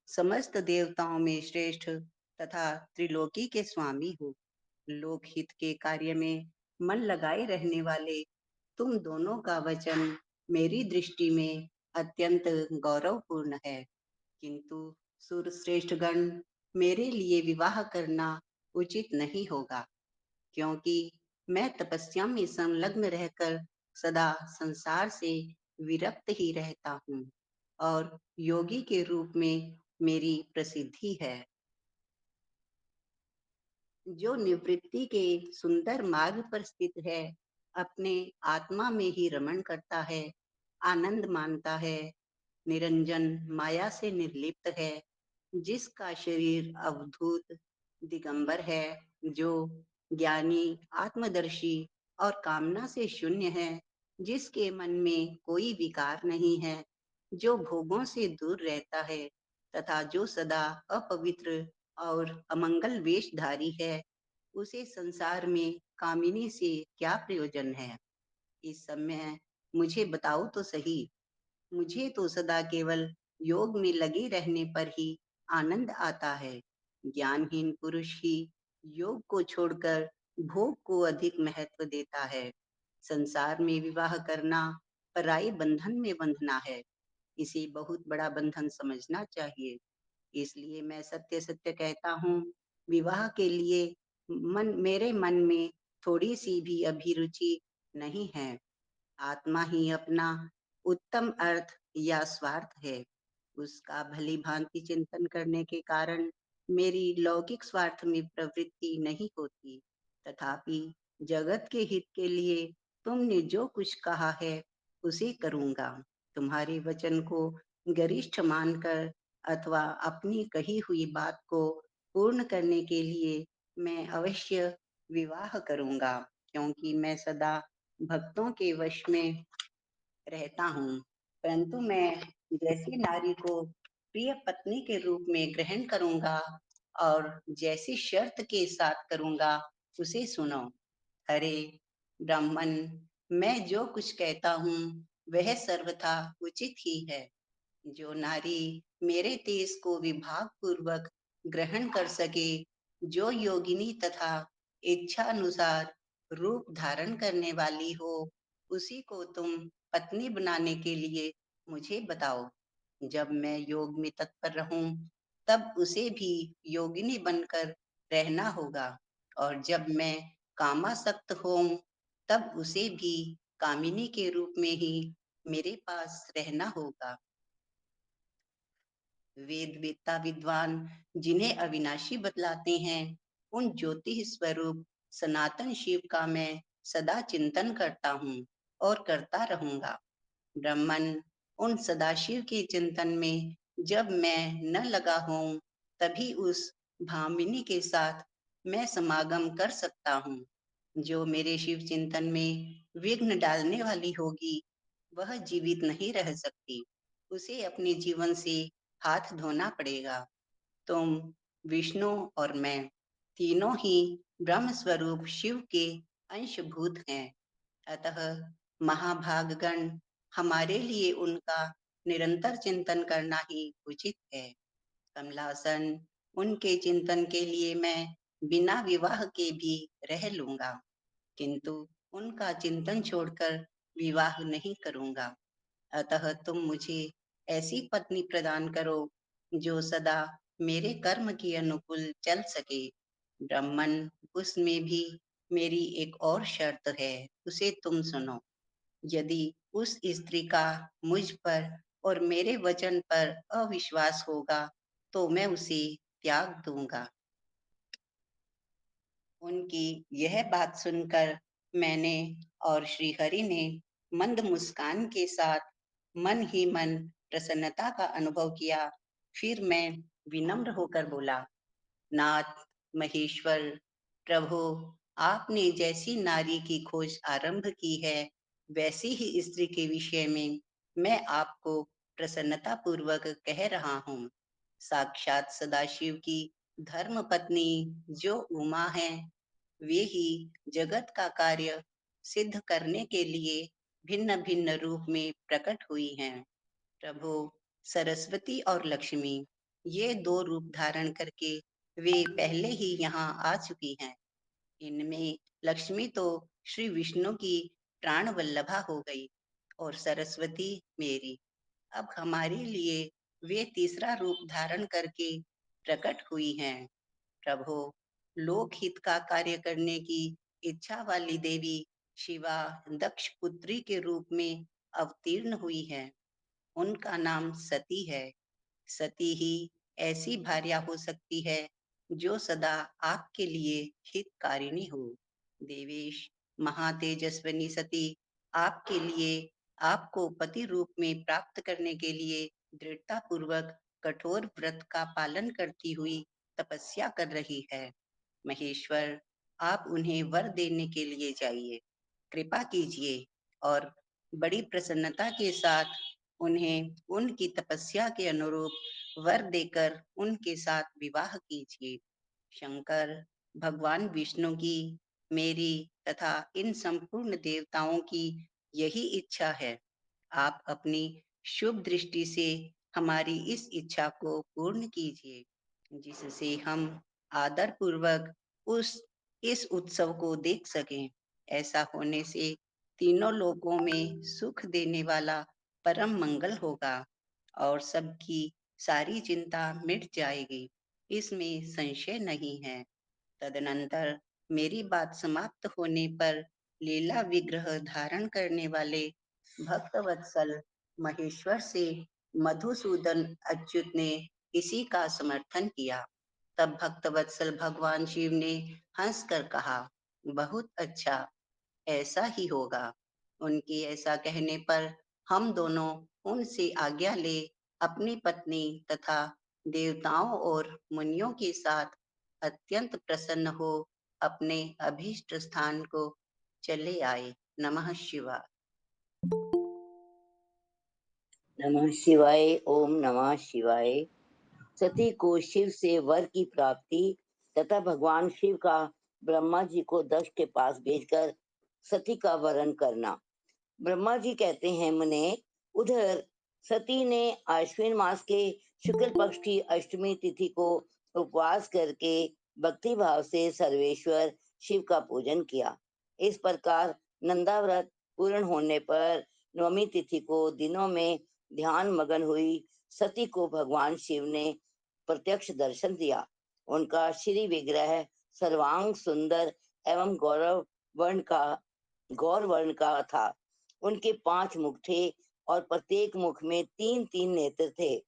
समस्त देवताओं में श्रेष्ठ तथा त्रिलोकी के स्वामी हो। लोकहित के कार्य में मन लगाए रहने वाले तुम दोनों का वचन मेरी दृष्टि में अत्यंत गौरवपूर्ण है। किंतु सुरश्रेष्ठ गण, मेरे लिए विवाह करना उचित नहीं होगा, क्योंकि मैं तपस्या में संलग्न रहकर सदा संसार से विरक्त ही रहता हूँ और योगी के रूप में मेरी प्रसिद्धि है। जो निवृत्ति के सुंदर मार्ग पर स्थित है, अपने आत्मा में ही रमण करता है, आनंद मानता है, निरंजन माया से निर्लिप्त है, जिसका शरीर अवधूत दिगंबर है, जो ज्ञानी, आत्मदर्शी और कामना से शून्य है, जिसके मन में कोई विकार नहीं है, जो भोगों से दूर रहता है तथा जो सदा अपवित्र और अमंगल वेशधारी है, उसे संसार में कामिनी से क्या प्रयोजन है? इस समय मुझे बताओ तो सही। मुझे तो सदा केवल योग में लगे रहने पर ही आनंद आता है। ज्ञानहीन पुरुष ही योग को छोड़कर भोग को अधिक महत्व देता है। संसार में विवाह करना पराये बंधन में बंधना है। इसे बहुत बड़ा बंधन समझना चाहिए। इसलिए मैं सत्य सत्य कहता हूँ, विवाह के लिए मेरे मन में थोड़ी सी भी अभिरुचि नहीं है। आत्मा ही अपना उत्तम अर्थ या स्वार्थ है। उसका भली भांति चिंतन करने के कारण मेरी लौकिक स्वार्थ में प्रवृत्ति नहीं होती। तथापि जगत के हित के लिए तुमने जो कुछ कहा है, उसे करूँगा। तुम्हारे वचन को गरिष्ठ मानकर अथवा अपनी कही हुई बात को पूर्ण करने के लिए मैं अवश्य विवाह करूँगा, क्योंकि मैं सदा भक्तों के वश में रहता हूँ। परंतु मैं जैसी नारी को प्रिय पत्नी के रूप में ग्रहण करूँगा और जैसी शर्त के साथ करूँगा, उसे सुनो। अरे ब्राह्मण, मैं जो कुछ कहता हूँ वह सर्वथा उचित ही है। जो नारी मेरे तेज को विभाग पूर्वक ग्रहण कर सके, जो योगिनी तथा इच्छा अनुसार रूप धारण करने वाली हो, उसी को तुम पत्नी बनाने के लिए मुझे बताओ। जब मैं योग में तत्पर रहूं, तब उसे भी योगिनी बनकर रहना होगा, और जब मैं कामासक्त होऊं, तब उसे भी कामिनी के रूप में ही मेरे पास रहना होगा। वेद वेत्ता विद्वान जिन्हें अविनाशी बतलाते हैं, उन ज्योति स्वरूप सनातन शिव का मैं सदा चिंतन करता हूँ और करता रहूंगा। ब्राह्मण, उन सदाशिव के चिंतन में जब मैं न लगा हूँ, तभी उस भामिनी के साथ मैं समागम कर सकता हूँ। जो मेरे शिव चिंतन में विघ्न डालने वाली होगी, वह जीवित नहीं रह सकती। उसे अपने जीवन से हाथ धोना पड़ेगा। तुम, विष्णु और मैं तीनों ही ब्रह्म स्वरूप शिव के अंशभूत हैं। अतः महाभागगण, हमारे लिए उनका निरंतर चिंतन करना ही उचित है। कमलासन, उनके चिंतन के लिए मैं बिना विवाह के भी रह लूंगा, किंतु उनका चिंतन छोड़कर विवाह नहीं करूंगा। अतः तुम मुझे ऐसी पत्नी प्रदान करो जो सदा मेरे कर्म के अनुकूल चल सके। ब्राह्मण, उसमें भी मेरी एक और शर्त है, उसे तुम सुनो। यदि उस स्त्री का मुझ पर और मेरे वचन पर अविश्वास होगा, तो मैं उसे त्याग दूंगा। उनकी यह बात सुनकर मैंने और श्रीहरि ने मंद मुस्कान के साथ मन ही मन प्रसन्नता का अनुभव किया। फिर मैं विनम्र होकर बोला, नाथ, महेश्वर, प्रभु, आपने जैसी नारी की खोज आरंभ की है, वैसी ही स्त्री के विषय में मैं आपको प्रसन्नता पूर्वक कह रहा हूँ। साक्षात सदाशिव की धर्म पत्नी जो उमा है, वे ही जगत का कार्य सिद्ध करने के लिए भिन्न भिन्न रूप में प्रकट हुई हैं। प्रभु, सरस्वती और लक्ष्मी, ये दो रूप धारण करके वे पहले ही यहाँ आ चुकी हैं। इनमें लक्ष्मी तो श्री विष्णु की प्राण वल्लभा हो गई और सरस्वती मेरी। अब हमारे लिए वे तीसरा रूप धारण करके प्रकट हुई हैं। प्रभु, लोकहित का कार्य करने की इच्छा वाली देवी शिवा दक्ष पुत्री के रूप में अवतीर्ण हुई है। उनका नाम सती है। सती ही ऐसी भार्या हो सकती है जो सदा आपके लिए हितकारिणी हो। देवेश, महातेजस्विनी सती, आपके लिए आपको पति रूप में प्राप्त करने के लिए दृढ़ता पूर्वक कठोर व्रत का पालन करती हुई तपस्या कर रही है। महेश्वर, आप उन्हें वर देने के लिए जाइए, कृपा कीजिए और बड़ी प्रसन्नता के साथ उन्हें उनकी तपस्या के अनुरूप वर देकर उनके साथ विवाह कीजिए। शंकर, भगवान विष्णु की, मेरी तथा इन संपूर्ण देवताओं की यही इच्छा है। आप अपनी शुभ दृष्टि से हमारी इस इच्छा को पूर्ण कीजिए, जिससे हम आदर पूर्वक उस इस उत्सव को देख सकें। ऐसा होने से तीनों लोकों में सुख देने वाला परम मंगल होगा और सबकी सारी चिंता मिट जाएगी, इसमें संशय नहीं है। तदनंतर मेरी बात समाप्त होने पर लीला विग्रह धारण करने वाले भक्त वत्सल महेश्वर से मधुसूदन अच्युत ने इसी का समर्थन किया। तब भक्त वत्सल भगवान शिव ने हंसकर कहा, बहुत अच्छा, ऐसा ही होगा। उनके ऐसा कहने पर हम दोनों उनसे आज्ञा ले अपनी पत्नी तथा देवताओं और मुनियों के साथ अत्यंत प्रसन्न हो अपने अभीष्ट स्थान को चले आए। नमः शिवाय। नमः शिवाय। ओम नमः शिवाय। सती को शिव से वर की प्राप्ति तथा भगवान शिव का ब्रह्मा जी को दक्ष के पास भेजकर सती का वरण करना। ब्रह्मा जी कहते हैं, मुने, उधर सती ने आश्विन मास के शुक्ल पक्ष की अष्टमी तिथि को उपवास करके भक्ति भाव से सर्वेश्वर शिव का पूजन किया। इस प्रकार नंदा व्रत पूर्ण होने पर नवमी तिथि को दिनों में ध्यान मगन हुई सती को भगवान शिव ने प्रत्यक्ष दर्शन दिया। उनका श्री विग्रह सर्वांग सुंदर एवं गौर वर्ण का था। उनके 5 मुख थे और प्रत्येक मुख में 3-3 नेत्र थे।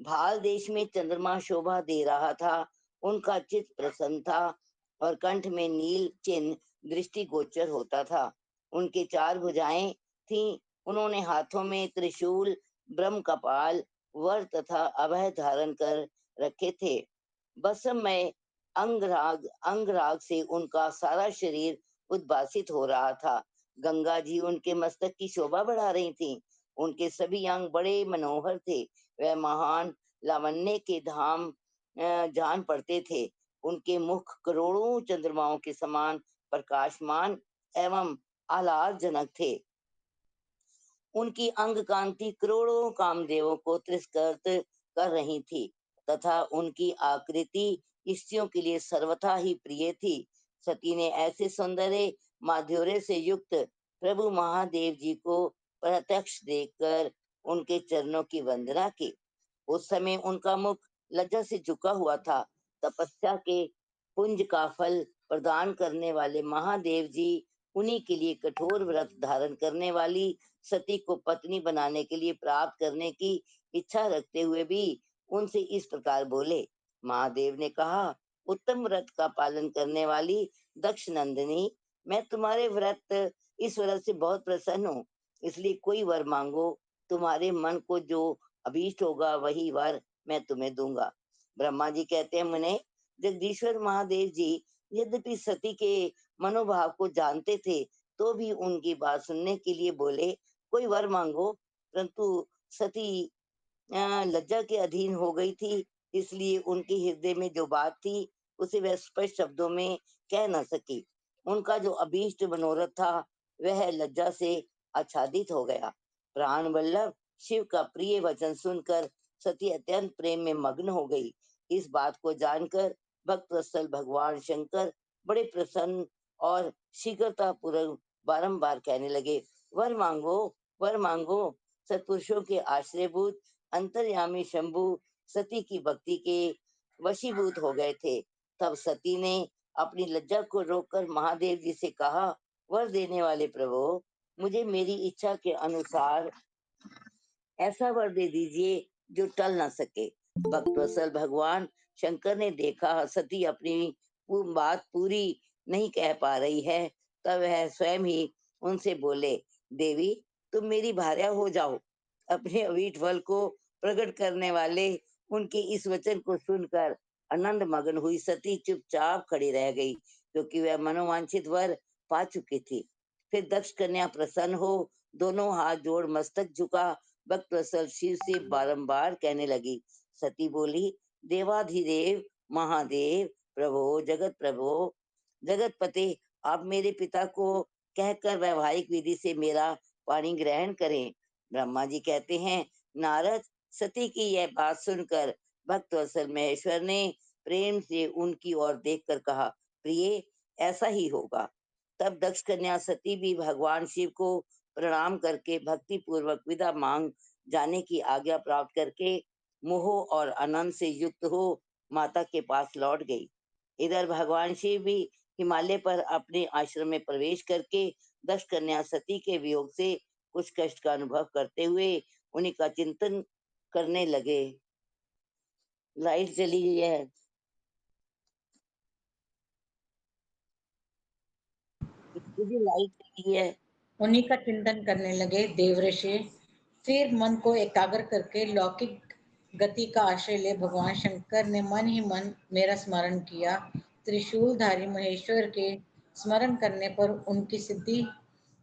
भाल देश में चंद्रमा शोभा दे रहा था। उनका चित्त प्रसन्न था और कंठ में नील चिन्ह दृष्टि गोचर होता था। उनके 4 भुजाएं थीं। उन्होंने हाथों में त्रिशूल, ब्रह्म कपाल, वर तथा अभय धारण कर रखे थे। बसमय अंगराग से उनका सारा शरीर उद्भासित हो रहा था। गंगा जी उनके मस्तक की शोभा बढ़ा रही थीं। उनके सभी अंग बड़े मनोहर थे। वह महान लावण्य के धाम जान पड़ते थे। उनके मुख करोड़ों चंद्रमाओं के समान प्रकाशमान एवं आह्लादजनक थे। उनकी अंग कांति करोड़ों कामदेवों को तिरस्कृत कर रही थी तथा उनकी आकृति स्त्रियों के लिए सर्वथा ही प्रिय थी। सती ने ऐसे सौंदर्य माधुर्य से युक्त प्रभु महादेव जी को प्रत्यक्ष देखकर उनके चरणों की वंदना की। उस समय उनका मुख लज्जा से झुका हुआ था। तपस्या के पुंज का फल प्रदान करने वाले महादेव जी उन्हीं के लिए कठोर व्रत धारण करने वाली सती को पत्नी बनाने के लिए प्राप्त करने की इच्छा रखते हुए भी उनसे इस प्रकार बोले। महादेव ने कहा, उत्तम व्रत का पालन करने वाली दक्ष नंदिनी, मैं तुम्हारे इस व्रत से बहुत प्रसन्न हूँ, इसलिए कोई वर मांगो। तुम्हारे मन को जो अभीष्ट होगा वही वर मैं तुम्हें दूंगा। ब्रह्मा जी कहते हैं, मुने, जगदीश्वर महादेव जी यद्यपि सती के मनोभाव को जानते थे तो भी उनकी बात सुनने के लिए बोले, कोई वर मांगो। परंतु सती लज्जा के अधीन हो गई थी, इसलिए उनके हृदय में जो बात थी उसे वह स्पष्ट शब्दों में कह न सकी। उनका जो अभीष्ट मनोरथ था वह लज्जा से आच्छादित हो गया। प्राण वल्लभ शिव का प्रिय वचन सुनकर सती अत्यंत प्रेम में मग्न हो गई। इस बात को जानकर भक्त वत्सल भगवान शंकर बड़े प्रसन्न और शीघ्रता पूर्वक बारंबार कहने लगे, वर मांगो, वर मांगो। सत्पुरुषों के आश्रयभूत अंतर्यामी शंभु सती की भक्ति के वशीभूत हो गए थे। तब सती ने अपनी लज्जा को रोककर महादेव जी से कहा, वर देने वाले प्रभु, मुझे मेरी इच्छा के अनुसार ऐसा वर दे दीजिए जो टल ना सके। भक्तवत्सल भगवान शंकर ने देखा सती अपनी बात पूरी नहीं कह पा रही है, तब वह स्वयं ही उनसे बोले, देवी, तुम मेरी भार्या हो जाओ। अपने अवीट फल को प्रकट करने वाले उनके इस वचन को सुनकर आनंद मग्न हुई सती चुपचाप खड़ी रह गई, क्योंकि वह मनोवांछित वर पा चुकी थी। फिर दक्ष कन्या प्रसन्न हो दोनों हाथ जोड़ मस्तक झुका भक्त वत्सल शिव से बारंबार कहने लगी। सती बोली, देवाधिदेव महादेव प्रभो जगत प्रभो जगत पते, आप मेरे पिता को कहकर वैवाहिक विधि से मेरा पानी ग्रहण करें। ब्रह्मा जी कहते हैं, नारद, सती की यह बात सुनकर भक्त वत्सल महेश्वर ने प्रेम से उनकी ओर देखकर कहा, प्रिय, ऐसा ही होगा। तब दक्ष कन्या सती भी भगवान शिव को प्रणाम करके भक्ति पूर्वक विदा मांग जाने की आज्ञा प्राप्त करके मोह और आनंद से युक्त हो माता के पास लौट गई। इधर भगवान शिव भी हिमालय पर अपने आश्रम में प्रवेश करके दक्ष कन्या सती के वियोग से कुछ कष्ट का अनुभव करते हुए उन्हीं का चिंतन करने लगे। लाइट चली गई है। इसकी लाइट चली है। उन्हीं का चिंतन करने लगे देवऋषि। फिर मन को एकाग्र करके लौकिक गति का आश्रय ले भगवान शंकर ने मन ही मन मेरा स्मरण किया। त्रिशूलधारी महेश्वर के स्मरण करने पर उनकी सिद्धि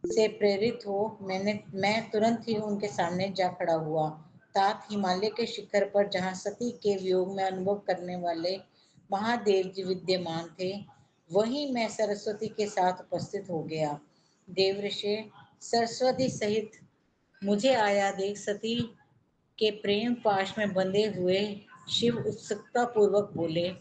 से प्रेरित हो मैं तुरंत ही उनके सामने जा खड़ा हुआ। तात हिमालय के शिखर पर जहाँ सती के वियोग में अनुभव करने वाले महादेव जी विद्यमान थे, वहीं मैं सरस्वती के साथ उपस्थित हो गया। देवऋषि, सरस्वती सहित मुझे आया देख सती के प्रेम पाश में बंधे हुए शिव उत्सुकता पूर्वक बोले।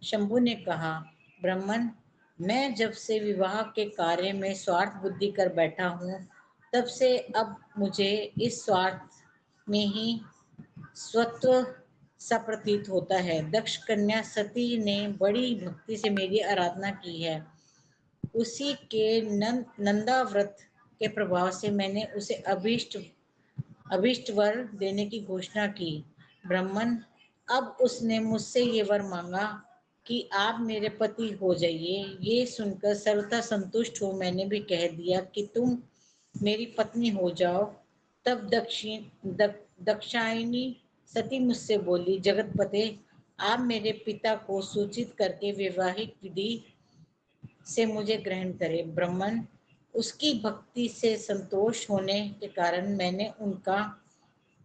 शंभु ने कहा, ब्राह्मण, मैं जब से विवाह के कार्य में स्वार्थ बुद्धि कर बैठा हूँ, तब से अब मुझे इस स्वार्थ में ही स्वत्व सा प्रतीत होता है। दक्ष कन्या सती ने बड़ी भक्ति से मेरी आराधना की है। उसी के नंदा व्रत के प्रभाव से मैंने उसे अभिष्ट वर देने की घोषणा की। ब्राह्मण, अब उसने मुझसे ये वर मांगा कि आप मेरे पति हो जाइए। ये सुनकर सर्वथा संतुष्ट हो मैंने भी कह दिया कि तुम मेरी पत्नी हो जाओ। तब दक्षायनी सती मुझसे बोली, जगतपते, आप मेरे पिता को सूचित करके वैवाहिक विधि से मुझे ग्रहण करे। ब्राह्मण, उसकी भक्ति से संतोष होने के कारण मैंने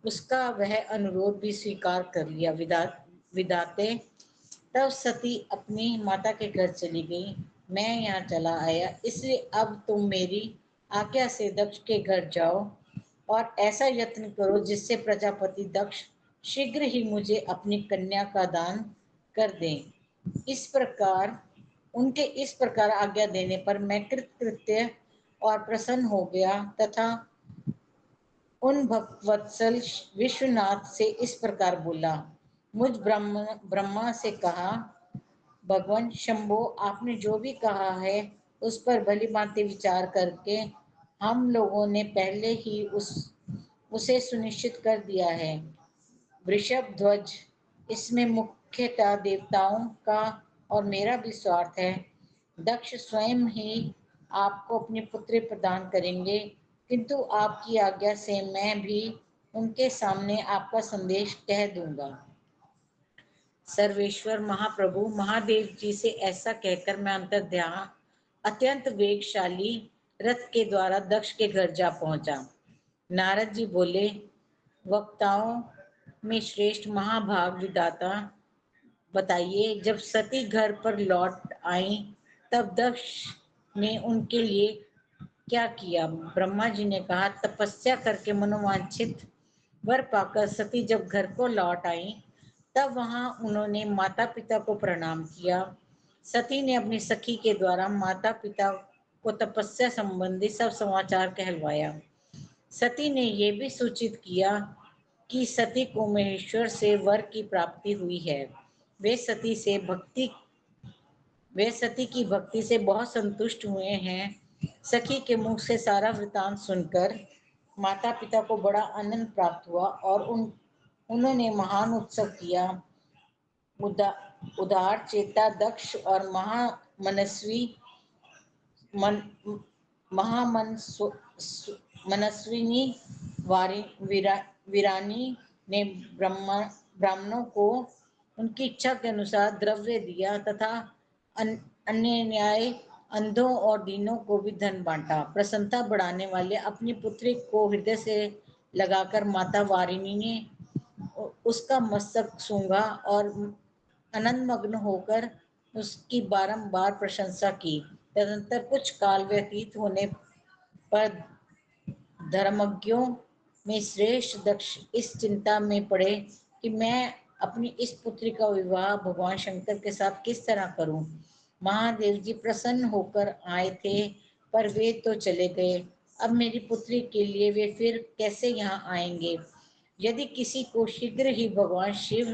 उसका वह अनुरोध भी स्वीकार कर लिया। विधाते, तब सती अपनी माता के घर चली गई। मैं यहाँ चला आया, इसलिए अब तुम मेरी आज्ञा से दक्ष के घर जाओ और ऐसा यत्न करो जिससे प्रजापति दक्ष शीघ्र ही मुझे अपनी कन्या का दान कर दें। इस प्रकार आज्ञा देने पर मैं कृतकृत्य और प्रसन्न हो गया तथा उन भक्तवत्सल विश्वनाथ से इस प्रकार बोला। मुझ ब्रह्मा से कहा, भगवान शंभो, आपने जो भी कहा है उस पर भली भांति विचार करके हम लोगों ने पहले ही उसे सुनिश्चित कर दिया है। वृषभ ध्वज, इसमें मुख्यतः देवताओं का और मेरा भी स्वार्थ है। दक्ष स्वयं ही आपको अपनी पुत्री प्रदान करेंगे, किंतु आपकी आज्ञा से मैं भी उनके सामने आपका संदेश कह दूंगा। सर्वेश्वर महाप्रभु महादेव जी से ऐसा कहकर मैं अंतर्ध्यान अत्यंत वेगशाली रथ के द्वारा दक्ष के घर जा पहुंचा। नारद जी बोले, वक्ताओं में श्रेष्ठ महाभाग विधाता, बताइए, जब सती घर पर लौट आई तब दक्ष ने उनके लिए क्या किया? ब्रह्मा जी ने कहा, तपस्या करके मनोवांछित वर पाकर सती जब घर को लौट आई तब वहां उन्होंने माता पिता को प्रणाम किया। सती ने अपनी सखी के द्वारा माता पिता को तपस्या संबंधी सब समाचार कहलवाया। सती ने यह भी सूचित किया कि सती को महेश्वर से वर की प्राप्ति हुई है। वे सती से भक्ति वे सती की भक्ति से बहुत संतुष्ट हुए हैं। सखी के मुख से सारा वृतांत सुनकर माता पिता को बड़ा आनंद प्राप्त हुआ और उन्होंने महान उत्सव किया। उदा, उदार चेता दक्ष और महामनस्वी मन महामन मनस्विनी वीरानी ने ब्राह्मणों को उनकी इच्छा के अनुसार द्रव्य दिया तथा अन्य न्याय अंधों और दीनों को भी धन बांटा। प्रसन्नता बढ़ाने वाले अपनी पुत्री को हृदय से लगाकर माता वारिणी ने उसका मस्तक सूंघा और आनंदमग्न होकर उसकी बारंबार प्रशंसा की। तदंतर कुछ काल व्यतीत होने पर धर्मज्ञों में श्रेष्ठ दक्ष इस चिंता में पड़े कि मैं अपनी इस पुत्री का विवाह भगवान शंकर के साथ किस तरह करूं। महादेव जी प्रसन्न होकर आए थे पर वे तो चले गए। अब मेरी पुत्री के लिए वे फिर कैसे यहाँ आएंगे। यदि किसी को शीघ्र ही भगवान शिव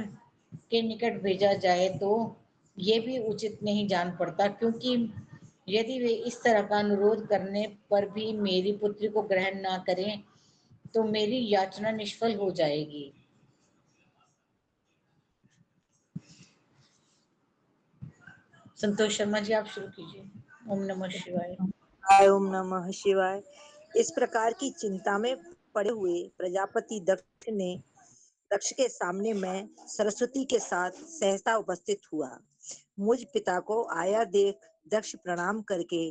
के निकट भेजा जाए तो ये भी उचित नहीं जान पड़ता, क्योंकि यदि वे इस तरह का अनुरोध करने पर भी मेरी पुत्री को ग्रहण ना करें तो मेरी याचना निष्फल हो जाएगी। संतोष शर्मा जी आप शुरू कीजिए। ओम नमः शिवाय। ओम नमः शिवाय। इस प्रकार की चिंता में पड़े हुए प्रजापति दक्ष के सामने मैं सरस्वती के साथ सहसा उपस्थित हुआ। मुझ पिता को आया देख दक्ष प्रणाम करके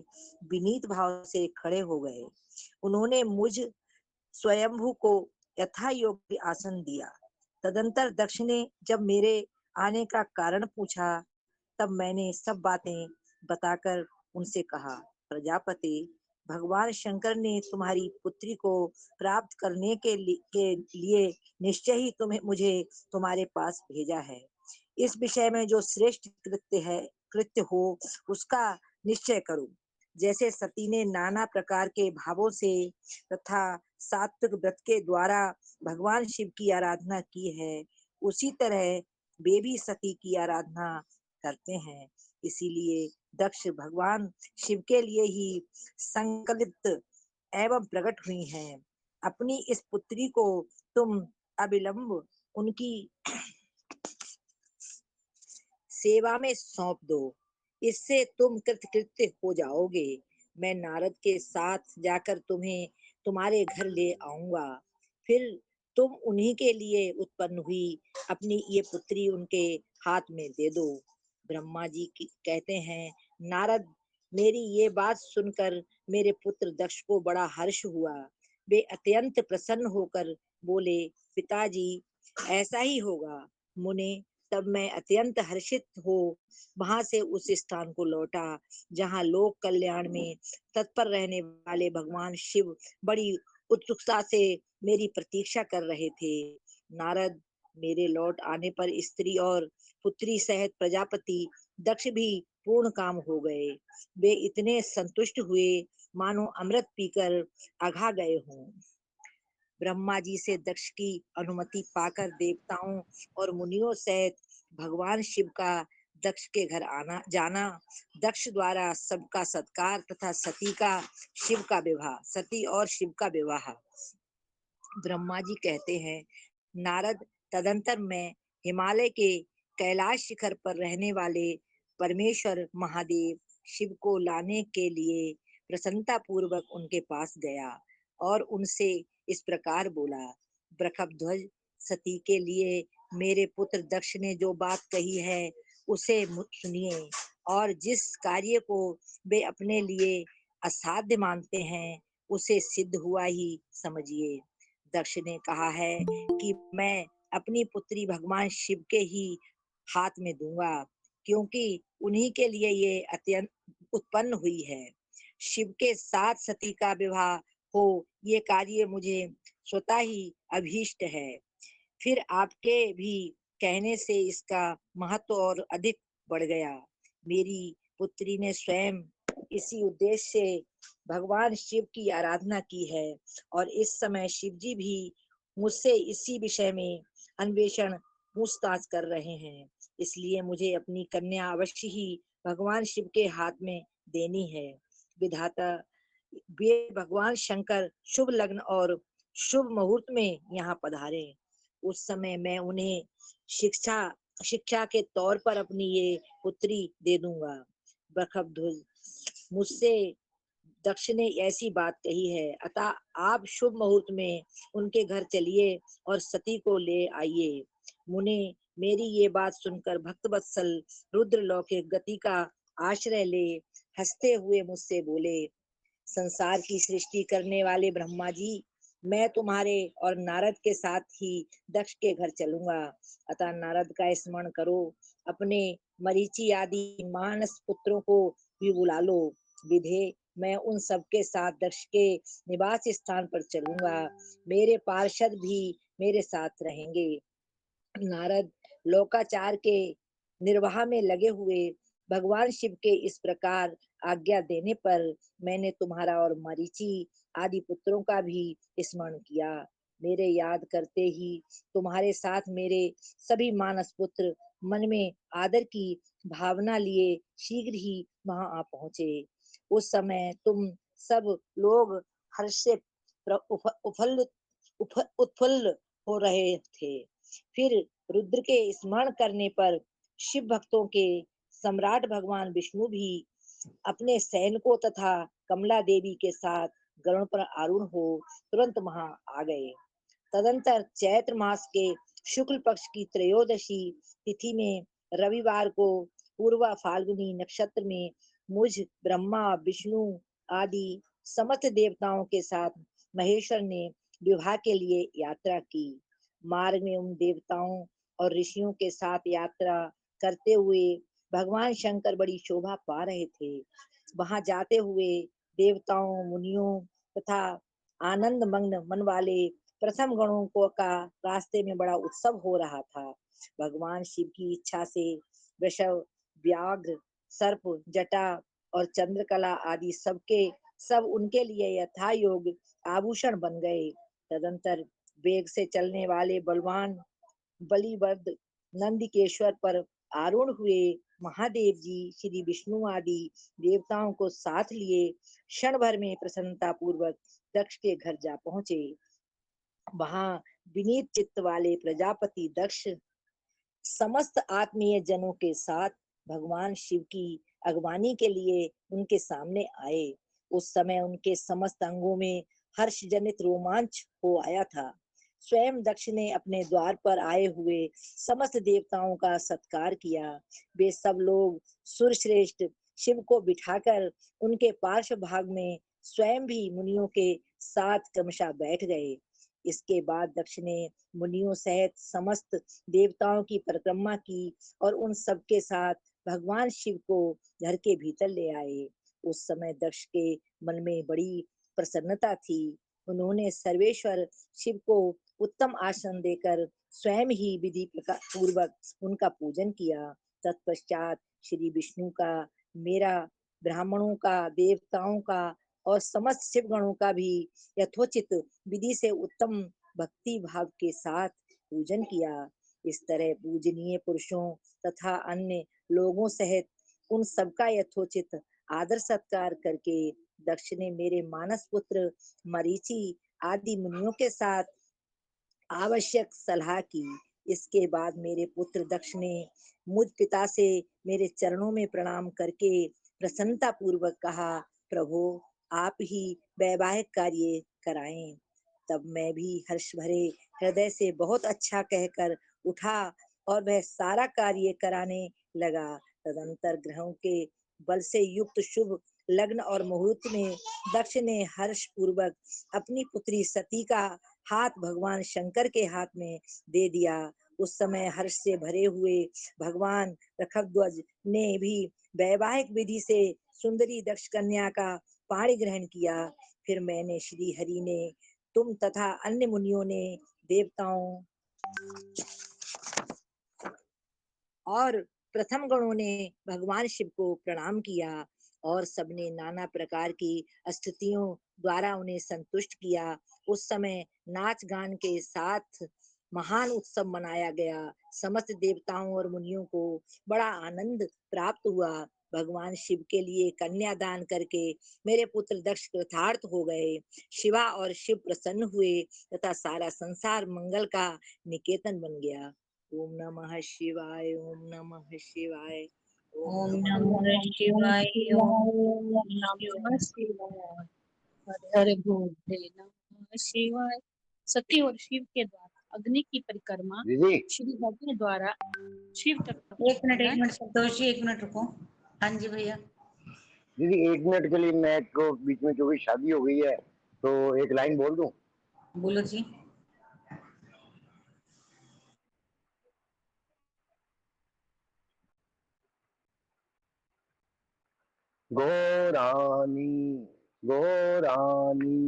विनीत भाव से खड़े हो गए। उन्होंने मुझ स्वयंभू को यथा योग्य आसन दिया। तदंतर दक्ष ने जब मेरे आने का कारण पूछा तब मैंने सब बातें बताकर उनसे कहा, प्रजापति, भगवान शंकर ने तुम्हारी पुत्री को प्राप्त करने के लिए निश्चय ही मुझे तुम्हारे पास भेजा है। इस विषय में जो श्रेष्ठ कृत्य हो उसका निश्चय करो। जैसे सती ने नाना प्रकार के भावों से तथा सात्विक व्रत के द्वारा भगवान शिव की आराधना की है, उसी तरह वे भी सती की आराधना करते हैं। इसीलिए दक्ष भगवान शिव के लिए ही संकल्पित एवं प्रकट हुई हैं। अपनी इस पुत्री को तुम अविलंब उनकी सेवा में सौंप दो, इससे तुम कृतकृत्य हो जाओगे। मैं नारद के साथ जाकर तुम्हें तुम्हारे घर ले आऊंगा, फिर तुम उन्हीं के लिए उत्पन्न हुई अपनी ये पुत्री उनके हाथ में दे दो। ब्रह्मा जी कहते हैं, नारद, मेरी ये बात सुनकर मेरे पुत्र दक्ष को बड़ा हर्ष हुआ। वे अत्यंत प्रसन्न होकर बोले, पिताजी, ऐसा ही होगा। मुने, तब मैं अत्यंत हर्षित हो वहां से उस स्थान को लौटा जहां लोक कल्याण में तत्पर रहने वाले भगवान शिव बड़ी उत्सुकता से मेरी प्रतीक्षा कर रहे थे। नारद, मेरे लौट आने पर स्त्री और पुत्री सहित प्रजापति दक्ष भी पूर्ण काम हो गए। वे इतने संतुष्ट हुए मानो अमृत पीकर अघा गए हों। ब्रह्मा जी से दक्ष की अनुमति पाकर देवताओं और मुनियों सहित भगवान शिव का दक्ष के घर आना जाना, दक्ष द्वारा सबका सत्कार तथा सती और शिव का विवाह। ब्रह्मा जी कहते हैं, नारद, तदंतर मैं हिमालय के कैलाश शिखर पर रहने वाले परमेश्वर महादेव शिव को लाने के लिए प्रसन्नता पूर्वक उनके पास गया और उनसे इस प्रकार बोला, बृषभध्वज, सती के लिए मेरे पुत्र दक्ष ने जो बात कही है उसे सुनिए और जिस कार्य को वे अपने लिए असाध्य मानते हैं उसे सिद्ध हुआ ही समझिए। दक्ष ने कहा है कि मैं अपनी पुत्री भगवान शिव के ही हाथ में दूंगा, क्योंकि उन्हीं के लिए ये अत्यंत उत्पन्न हुई है। शिव के साथ सती का विवाह हो, ये कार्य मुझे स्वतः ही अभीष्ट है। फिर आपके भी कहने से इसका महत्व और अधिक बढ़ गया। मेरी पुत्री ने स्वयं इसी उद्देश्य से भगवान शिव की आराधना की है और इस समय शिव जी भी मुझसे इसी विषय में अन्वेषण पूछताछ कर रहे हैं। इसलिए मुझे अपनी कन्या अवश्य ही भगवान शिव के हाथ में देनी है। विधाता, वे भगवान शंकर शुभ लग्न और शुभ मुहूर्त में यहाँ पधारे। उस समय मैं उन्हें शिक्षा शिक्षा के तौर पर अपनी ये पुत्री दे दूंगा। बरखध्वज, मुझसे दक्ष ने ऐसी बात कही है, अतः आप शुभ मुहूर्त में उनके घर चलिए और सती को ले आइए। मुने मेरी ये बात सुनकर भक्त वत्सल रुद्र लौकिक गति का आश्रय ले हंसते हुए मुझसे बोले, संसार की सृष्टि करने वाले ब्रह्मा जी, मैं तुम्हारे और नारद के साथ ही दक्ष के घर चलूंगा। अतः नारद का स्मरण करो, अपने मरीचि आदि मानस पुत्रों को भी बुला लो। विधे, मैं उन सबके साथ दक्ष के निवास स्थान पर चलूंगा। मेरे पार्षद भी मेरे साथ रहेंगे। नारद लोकाचार के निर्वाह में लगे हुए भगवान शिव के इस प्रकार आज्ञा देने पर मैंने तुम्हारा और मरीचि आदि पुत्रों का भी स्मरण किया। मेरे याद करते ही तुम्हारे साथ मेरे सभी मानस पुत्र मन में आदर की भावना लिए शीघ्र ही वहां आ पहुंचे। उस समय तुम सब लोग हर्ष से उत्फुल्ल हो रहे थे। फिर रुद्र के स्मरण करने पर शिव भक्तों के सम्राट भगवान विष्णु भी अपने सैनिकों तथा कमला देवी के साथ गरुड़ पर आरूढ़ हो तुरंत वहां आ गए। तदंतर चैत्र मास के शुक्ल पक्ष की त्रयोदशी तिथि में रविवार को पूर्वा फाल्गुनी नक्षत्र में मुझ ब्रह्मा विष्णु आदि समस्त देवताओं के साथ महेश्वर ने विवाह के लिए यात्रा की। मार्ग में उन देवताओं और ऋषियों के साथ यात्रा करते हुए भगवान शंकर बड़ी शोभा पा रहे थे। वहां जाते हुए देवताओं मुनियों तथा आनंद मग्न मन वाले प्रथम गणों को का रास्ते में बड़ा उत्सव हो रहा था। भगवान शिव की इच्छा से वृषभ, व्याघ्र, सर्प, जटा और चंद्रकला आदि सबके सब उनके लिए यथा योग आभूषण बन गए। तदंतर वेग से चलने वाले बलवान बलिवर्द नंदिकेश्वर पर आरूढ़ हुए महादेव जी श्री विष्णु आदि देवताओं को साथ लिए क्षण भर में प्रसन्नता पूर्वक दक्ष के घर जा पहुंचे। वहां विनीत चित्त वाले प्रजापति दक्ष समस्त आत्मीय जनों के साथ भगवान शिव की अगवानी के लिए उनके सामने आए। उस समय उनके समस्त अंगों में हर्ष जनित रोमांच हो आया था। स्वयं दक्ष ने अपने द्वार पर आए हुए समस्त देवताओं का सत्कार किया। वे सब लोग सुरश्रेष्ठ शिव को बिठाकर उनके पार्श्व भाग में स्वयं भी मुनियों के साथ क्रमशः बैठ गए। इसके बाद दक्ष ने मुनियों सहित समस्त देवताओं की परिक्रमा की और उन सब के साथ भगवान शिव को घर के भीतर ले आए। उस समय दक्ष के मन में बड़ी प्रसन्नता थी। उन्होंने सर्वेश्वर शिव को उत्तम आसन देकर स्वयं ही विधि पूर्वक उनका पूजन किया। तत्पश्चात श्री विष्णु का, मेरा, ब्राह्मणों का, देवताओं का और समस्त शिव गणों का भी यथोचित विधि से उत्तम भक्ति भाव के साथ पूजन किया। इस तरह पूजनीय पुरुषों तथा अन्य लोगों सहित उन सबका यथोचित आदर सत्कार करके दक्ष ने मेरे मानस पुत्र मरीचि आदि मुनियों के साथ आवश्यक सलाह की। इसके बाद मेरे पुत्र दक्ष ने मुझ पिता से मेरे चरणों में प्रणाम करके प्रसन्नता पूर्वक कहा, प्रभु आप ही वैवाहिक कार्य कराएं। तब मैं भी हर्ष भरे हृदय से बहुत अच्छा कहकर उठा और वह सारा कार्य कराने लगा। तदंतर ग्रहों के बल से युक्त शुभ लग्न और मुहूर्त में दक्ष ने हर्ष पूर्वक अपनी पुत्री सती का हाथ भगवान शंकर के हाथ में दे दिया। उस समय हर्ष से भरे हुए भगवान रखध्वज ने भी वैवाहिक विधि से सुंदरी दक्ष कन्या का पाणी ग्रहण किया। फिर मैंने श्री हरि ने तुम तथा अन्य मुनियों ने देवताओं और प्रथम गणों ने भगवान शिव को प्रणाम किया और सबने नाना प्रकार की स्तुतियों द्वारा उन्हें संतुष्ट किया। उस समय नाच गान के साथ महान उत्सव मनाया गया। समस्त देवताओं और मुनियों को बड़ा आनंद प्राप्त हुआ। भगवान शिव के लिए कन्यादान करके मेरे पुत्र दक्ष कृतार्थ हो गए। शिवा और शिव प्रसन्न हुए तथा सारा संसार मंगल का निकेतन बन गया। ओम नमः शिवाय, ओम नमः शिवाय, ओम नमः नमः शिवाय, ओम नमः शिवाय। हरे हरे बोल। नमः शिवाय। सती और शिव के द्वारा अग्नि की परिक्रमा दीदी श्री हरि द्वारा शिव तक एक मिनट संतोष जी, 1 मिनट रुको। हाँ जी भैया। दीदी 1 मिनट के लिए मैं को बीच में क्योंकि शादी हो गई है तो एक लाइन बोल दूं। बोलो जी। गोरानी गोरानी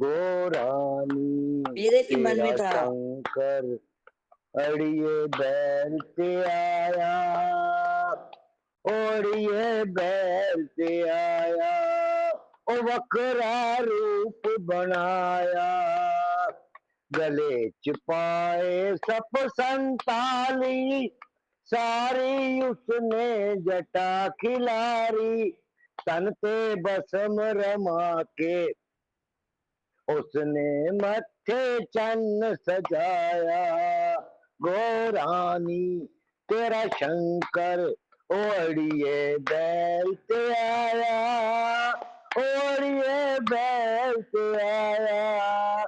गोरानी मेरे भी मन तेरा में था। शंकर अड़िए बैल पे आया, ओढ़िए बैल पे आया, ओ वक्रा रूप बनाया, गले छुपाए सप संताली, सारी उसने जटा खिलारी, तन पे बसम रमा के उसने मत्थे चन्न सजाया। गोरानी तेरा शंकर ओढ़िए बैल पे आया, ओढ़िए बैल पे आया,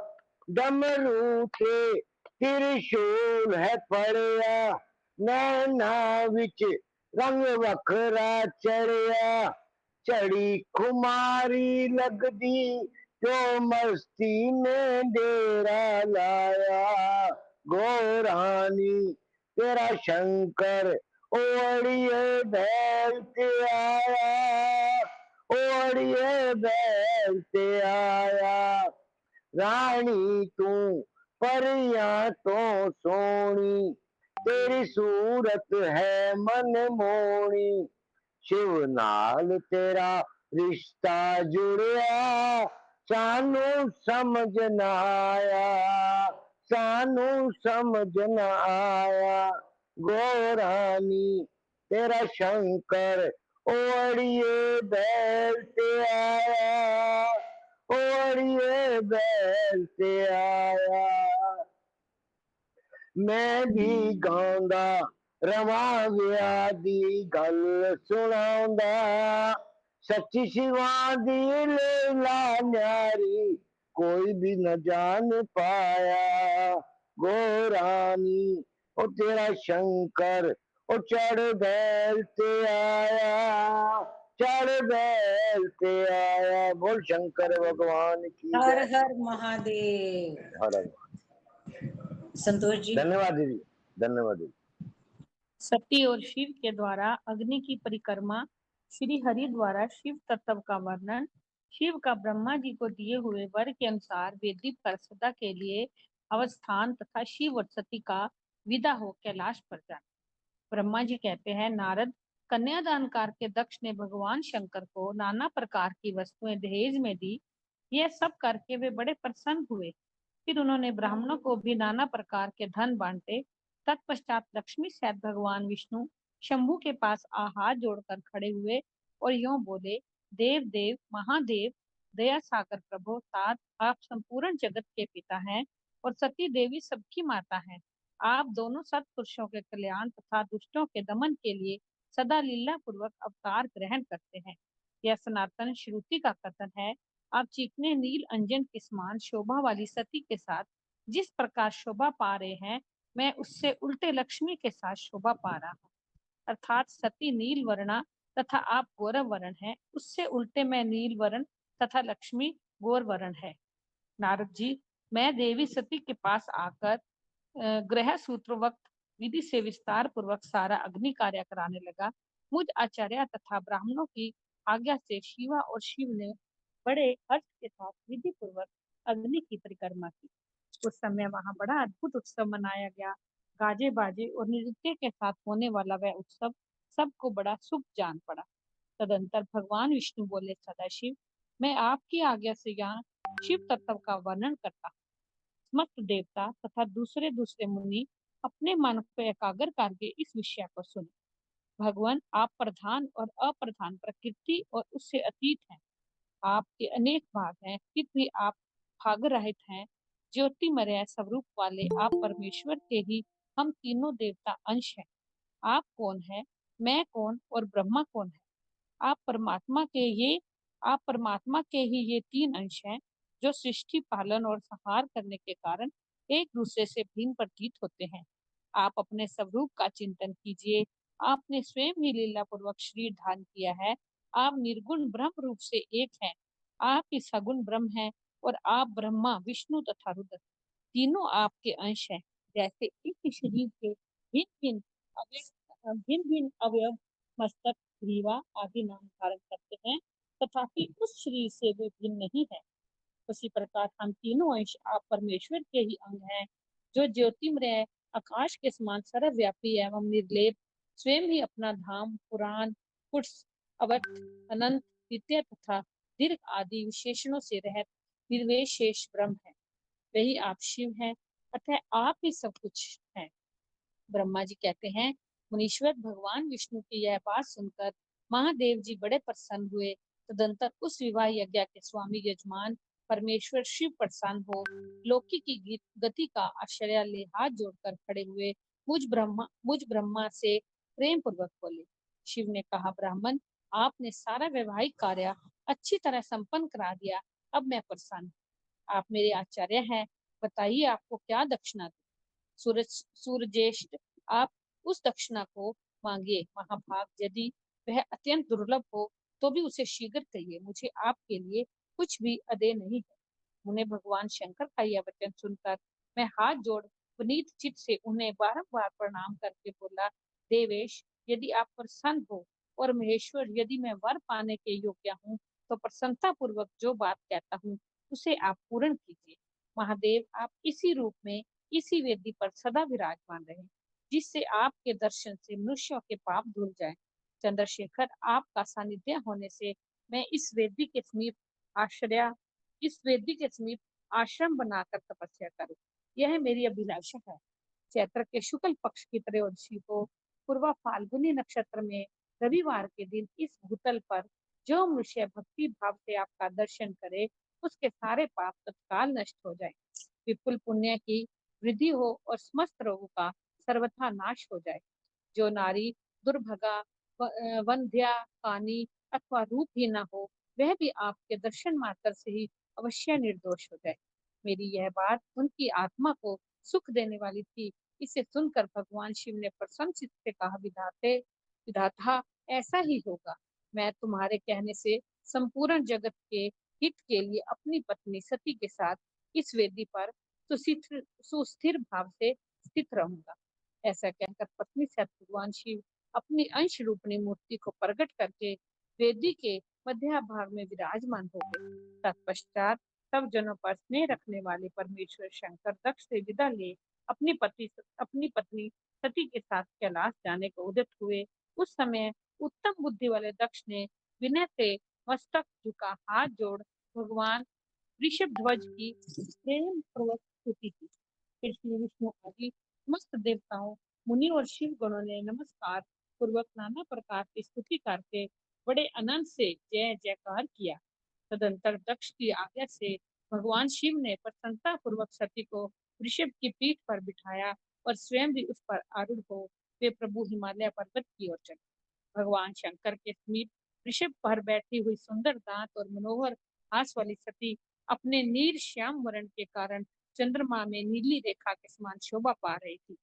डमरू के त्रिशूल है पड़िया, नैना विच रंग वखरा चढ़िया, चढ़ी खुमारी लगदी जो मस्ती में डेरा लाया। गोरानी तेरा शंकर ओढ़िए बैल पे आया, ओढ़िए बैल पे आया, रानी तू परिया तो सोनी, तेरी सूरत है मन मोनी, शिव नाल तेरा रिश्ता जुड़िया, सानू समझ न आया, सानू समझ न आया। गोरानी तेरा शंकर ओढ़िए बैल पे आया, ओढ़िए बैल पे आया। मैं भी गांदा रवा विया दी गल सुनांदा, सच्ची शिवा दी लीला न्यारी कोई भी न जान पाया। गोरानी ओ तेरा शंकर ओ चढ़ बैल पे आया, चढ़ बैल पे आया। बोल शंकर भगवान की हर जय। हर महादेव। हर हर। संतोष जी। धन्यवाद दीदी, धन्यवाद दीदी। सती और शिव के द्वारा अग्नि की परिक्रमा श्री हरि द्वारा शिव तत्व का वर्णन। शिव का ब्रह्मा जी को दिए हुए वर के अनुसार वेदी पर सदा के लिए अवस्थान तथा शिव और सती का विदा हो कैलाश पर जाना। ब्रह्मा जी कहते हैं, नारद, कन्यादान करके दक्ष ने भगवान शंकर को नाना प्रकार की वस्तुएं दहेज में दी। यह सब करके वे बड़े प्रसन्न हुए। फिर उन्होंने ब्राह्मणों को भी नाना प्रकार के धन बांटे। तत्पश्चात लक्ष्मी सहित भगवान विष्णु शंभु के पास हाथ जोड़कर खड़े हुए और यूं बोले, देव देव महादेव, दया सागर प्रभु, तात आप संपूर्ण जगत के पिता हैं और सती देवी सबकी माता है। आप दोनों सत्पुरुषों के कल्याण तथा दुष्टों के दमन के लिए सदा लीला पूर्वक अवतार ग्रहण करते हैं। यह सनातन श्रुति का कथन है। आप चिकने नील अंजन के समान शोभा वाली सती के साथ जिस प्रकार शोभा पा रहे हैं, मैं उससे उल्टे लक्ष्मी के साथ शोभा पा रहा हूँ। अर्थात सती नील वर्णा तथा आप गौरव वर्ण है, उससे उल्टे मैं नील वर्ण तथा लक्ष्मी गौर वर्ण है। नारद जी, मैं देवी सती के पास आकर ग्रह सूत्र वक्त विधि से विस्तार पूर्वक सारा अग्नि कार्य कराने लगा। मुझ आचार्य तथा ब्राह्मणों की आज्ञा से शिवा और शिव ने बड़े हर्ष के साथ विधि पूर्वक अग्नि की परिक्रमा की। उस समय वहां बड़ा अद्भुत उत्सव मनाया गया। गाजे बाजे और नृत्य के साथ होने वाला वह उत्सव सबको बड़ा शुभ जान पड़ा। तदंतर भगवान विष्णु बोले, सदाशिव, मैं आपकी आज्ञा से यहाँ शिव तत्व का वर्णन करता हूँ। समस्त देवता तथा दूसरे दूसरे मुनि अपने मन को एकाग्र करके इस विषय को सुने। भगवान, आप प्रधान और अप्रधान प्रकृति और उससे अतीत हैं। आपके अनेक भाग हैं, फिर भी आप भाग रहित हैं। ज्योतिमय स्वरूप वाले आप परमेश्वर के ही हम तीनों देवता अंश हैं। आप कौन है, मैं कौन और ब्रह्मा कौन है? आप परमात्मा के ये आप परमात्मा के ही ये तीन अंश हैं, जो सृष्टि पालन और संहार करने के कारण एक दूसरे से भिन्न प्रतीत होते हैं। आप अपने स्वरूप का चिंतन कीजिए। आपने स्वयं ही लीला पूर्वक शरीर धारण किया है। आप निर्गुण ब्रह्म रूप से एक हैं। आप ही सगुण ब्रह्म हैं और आप ब्रह्मा, विष्णु तथा रुद्र तीनों आपके अंश हैं। जैसे एक शरीर के भिन्न भिन्न अवयव मस्तक, ग्रीवा आदि नाम धारण करते हैं, तथापि उस शरीर से वे भिन्न नहीं है। उसी प्रकार हम तीनों अंश आप परमेश्वर के ही अंग हैं, जो ज्योतिमय आकाश के समान सर्वव्यापी एवं निर्लेप, स्वयं ही अपना धाम, पुराण, कुट्स, अवत, अनंत, नित्य तथा दीर्घ आदि विशेषणों से रहित निर्विशेष ब्रह्म है। वही आप शिव हैं, अतः आप ही सब कुछ हैं। ब्रह्मा जी कहते हैं, मुनीश्वर, भगवान विष्णु की यह बात सुनकर महादेव जी बड़े प्रसन्न हुए। तदंतर उस विवाह यज्ञ के स्वामी यजमान परमेश्वर शिव प्रसन्न हो लौकिक की गति का आश्रय ले हाथ जोड़कर खड़े हुए मुझ ब्रह्मा से प्रेम पूर्वक बोले। शिव ने कहा, ब्राह्मण, आपने सारा वैवाहिक कार्य अच्छी तरह संपन्न करा दिया। अब मैं प्रसन्न। आप मेरे आचार्य हैं, बताइए आपको क्या दक्षिणा दूं? सूर्यज्येष्ठ, आप उस दक्षिणा को मांगिए। महाभाग, यदि वह अत्यंत दुर्लभ हो तो भी उसे शीघ्र कहिए। मुझे आपके लिए कुछ भी अदेय नहीं है। उन्हें भगवान शंकर का यह वचन सुनकर मैं हाथ जोड़ पुनीत चित्त से उन्हें बारंबार प्रणाम करके बोला, देवेश, यदि आप प्रसन्न हो और महेश्वर, यदि मैं वर पाने के योग्य हूँ तो प्रसन्नता पूर्वक जो बात कहता हूँ उसे आप पूर्ण कीजिए। महादेव, आप इसी रूप में इसी वेदी पर सदा विराजमान रहे, जिससे आपके दर्शन से मनुष्यों के पाप धुल जाए। चंद्रशेखर, आपका सानिध्य होने से मैं इस वेदी के समीप आश्रम बनाकर तपस्या करूं, यह मेरी अभिलाषा है। चैत्र के शुक्ल पक्ष की त्रयोदशी को पूर्वा फाल्गुनी नक्षत्र में रविवार के दिन इस भूतल पर जो मनुष्य भक्ति भाव से आपका दर्शन करे, उसके सारे पाप तत्काल नष्ट हो जाए, विपुल पुण्य की वृद्धि हो और समस्त रोगों का सर्वथा नाश हो जाए। जो नारी दुर्भगा, वंध्या, कानी अथवा रूप ही न हो, वह भी आपके दर्शन मात्र से ही अवश्य निर्दोष हो जाए। मेरी यह बात उनकी आत्मा को सुख देने वाली थी। इसे सुनकर भगवान शिव ने प्रसन्नचित्त से कहा, विधाता, ऐसा ही होगा। मैं तुम्हारे कहने से संपूर्ण जगत के हित के लिए अपनी पत्नी सती के साथ इस वेदी पर सुस्थिर भाव से स्थित रहूंगा। ऐसा कहकर पत्नी से भगवान शिव अपनी अंश रूपणी मूर्ति को प्रकट करके वेदी के मध्य भाग में विराजमान हो गए। तत्पश्चात सब जनों पर स्नेह रखने वाले परमेश्वर शंकर दक्ष से विदा ले अपनी पत्नी सती के साथ कैलाश जाने को उद्यत हुए। उस समय उत्तम बुद्धि वाले दक्ष ने विनय से मस्तक झुका हाथ जोड़ भगवान ऋषभ ध्वज की प्रेम पूर्वक स्तुति की। फिर श्री विष्णु आदि समस्त देवताओं, मुनि और शिव गणों ने नमस्कार पूर्वक नाना प्रकार की स्तुति करके बड़े आनंद से जय जयकार किया। तदंतर दक्ष की आज्ञा से भगवान शिव ने प्रसन्नता पूर्वक सती को ऋषभ की पीठ पर बिठाया और स्वयं भी उस पर आरूढ़ हो वे प्रभु हिमालय पर्वत की ओर चले। भगवान शंकर के समीप ऋषभ पर बैठी हुई सुंदर दांत और मनोहर हास वाली सती अपने नीर श्याम वर्ण के कारण चंद्रमा में नीली रेखा के समान शोभा पा रही थी।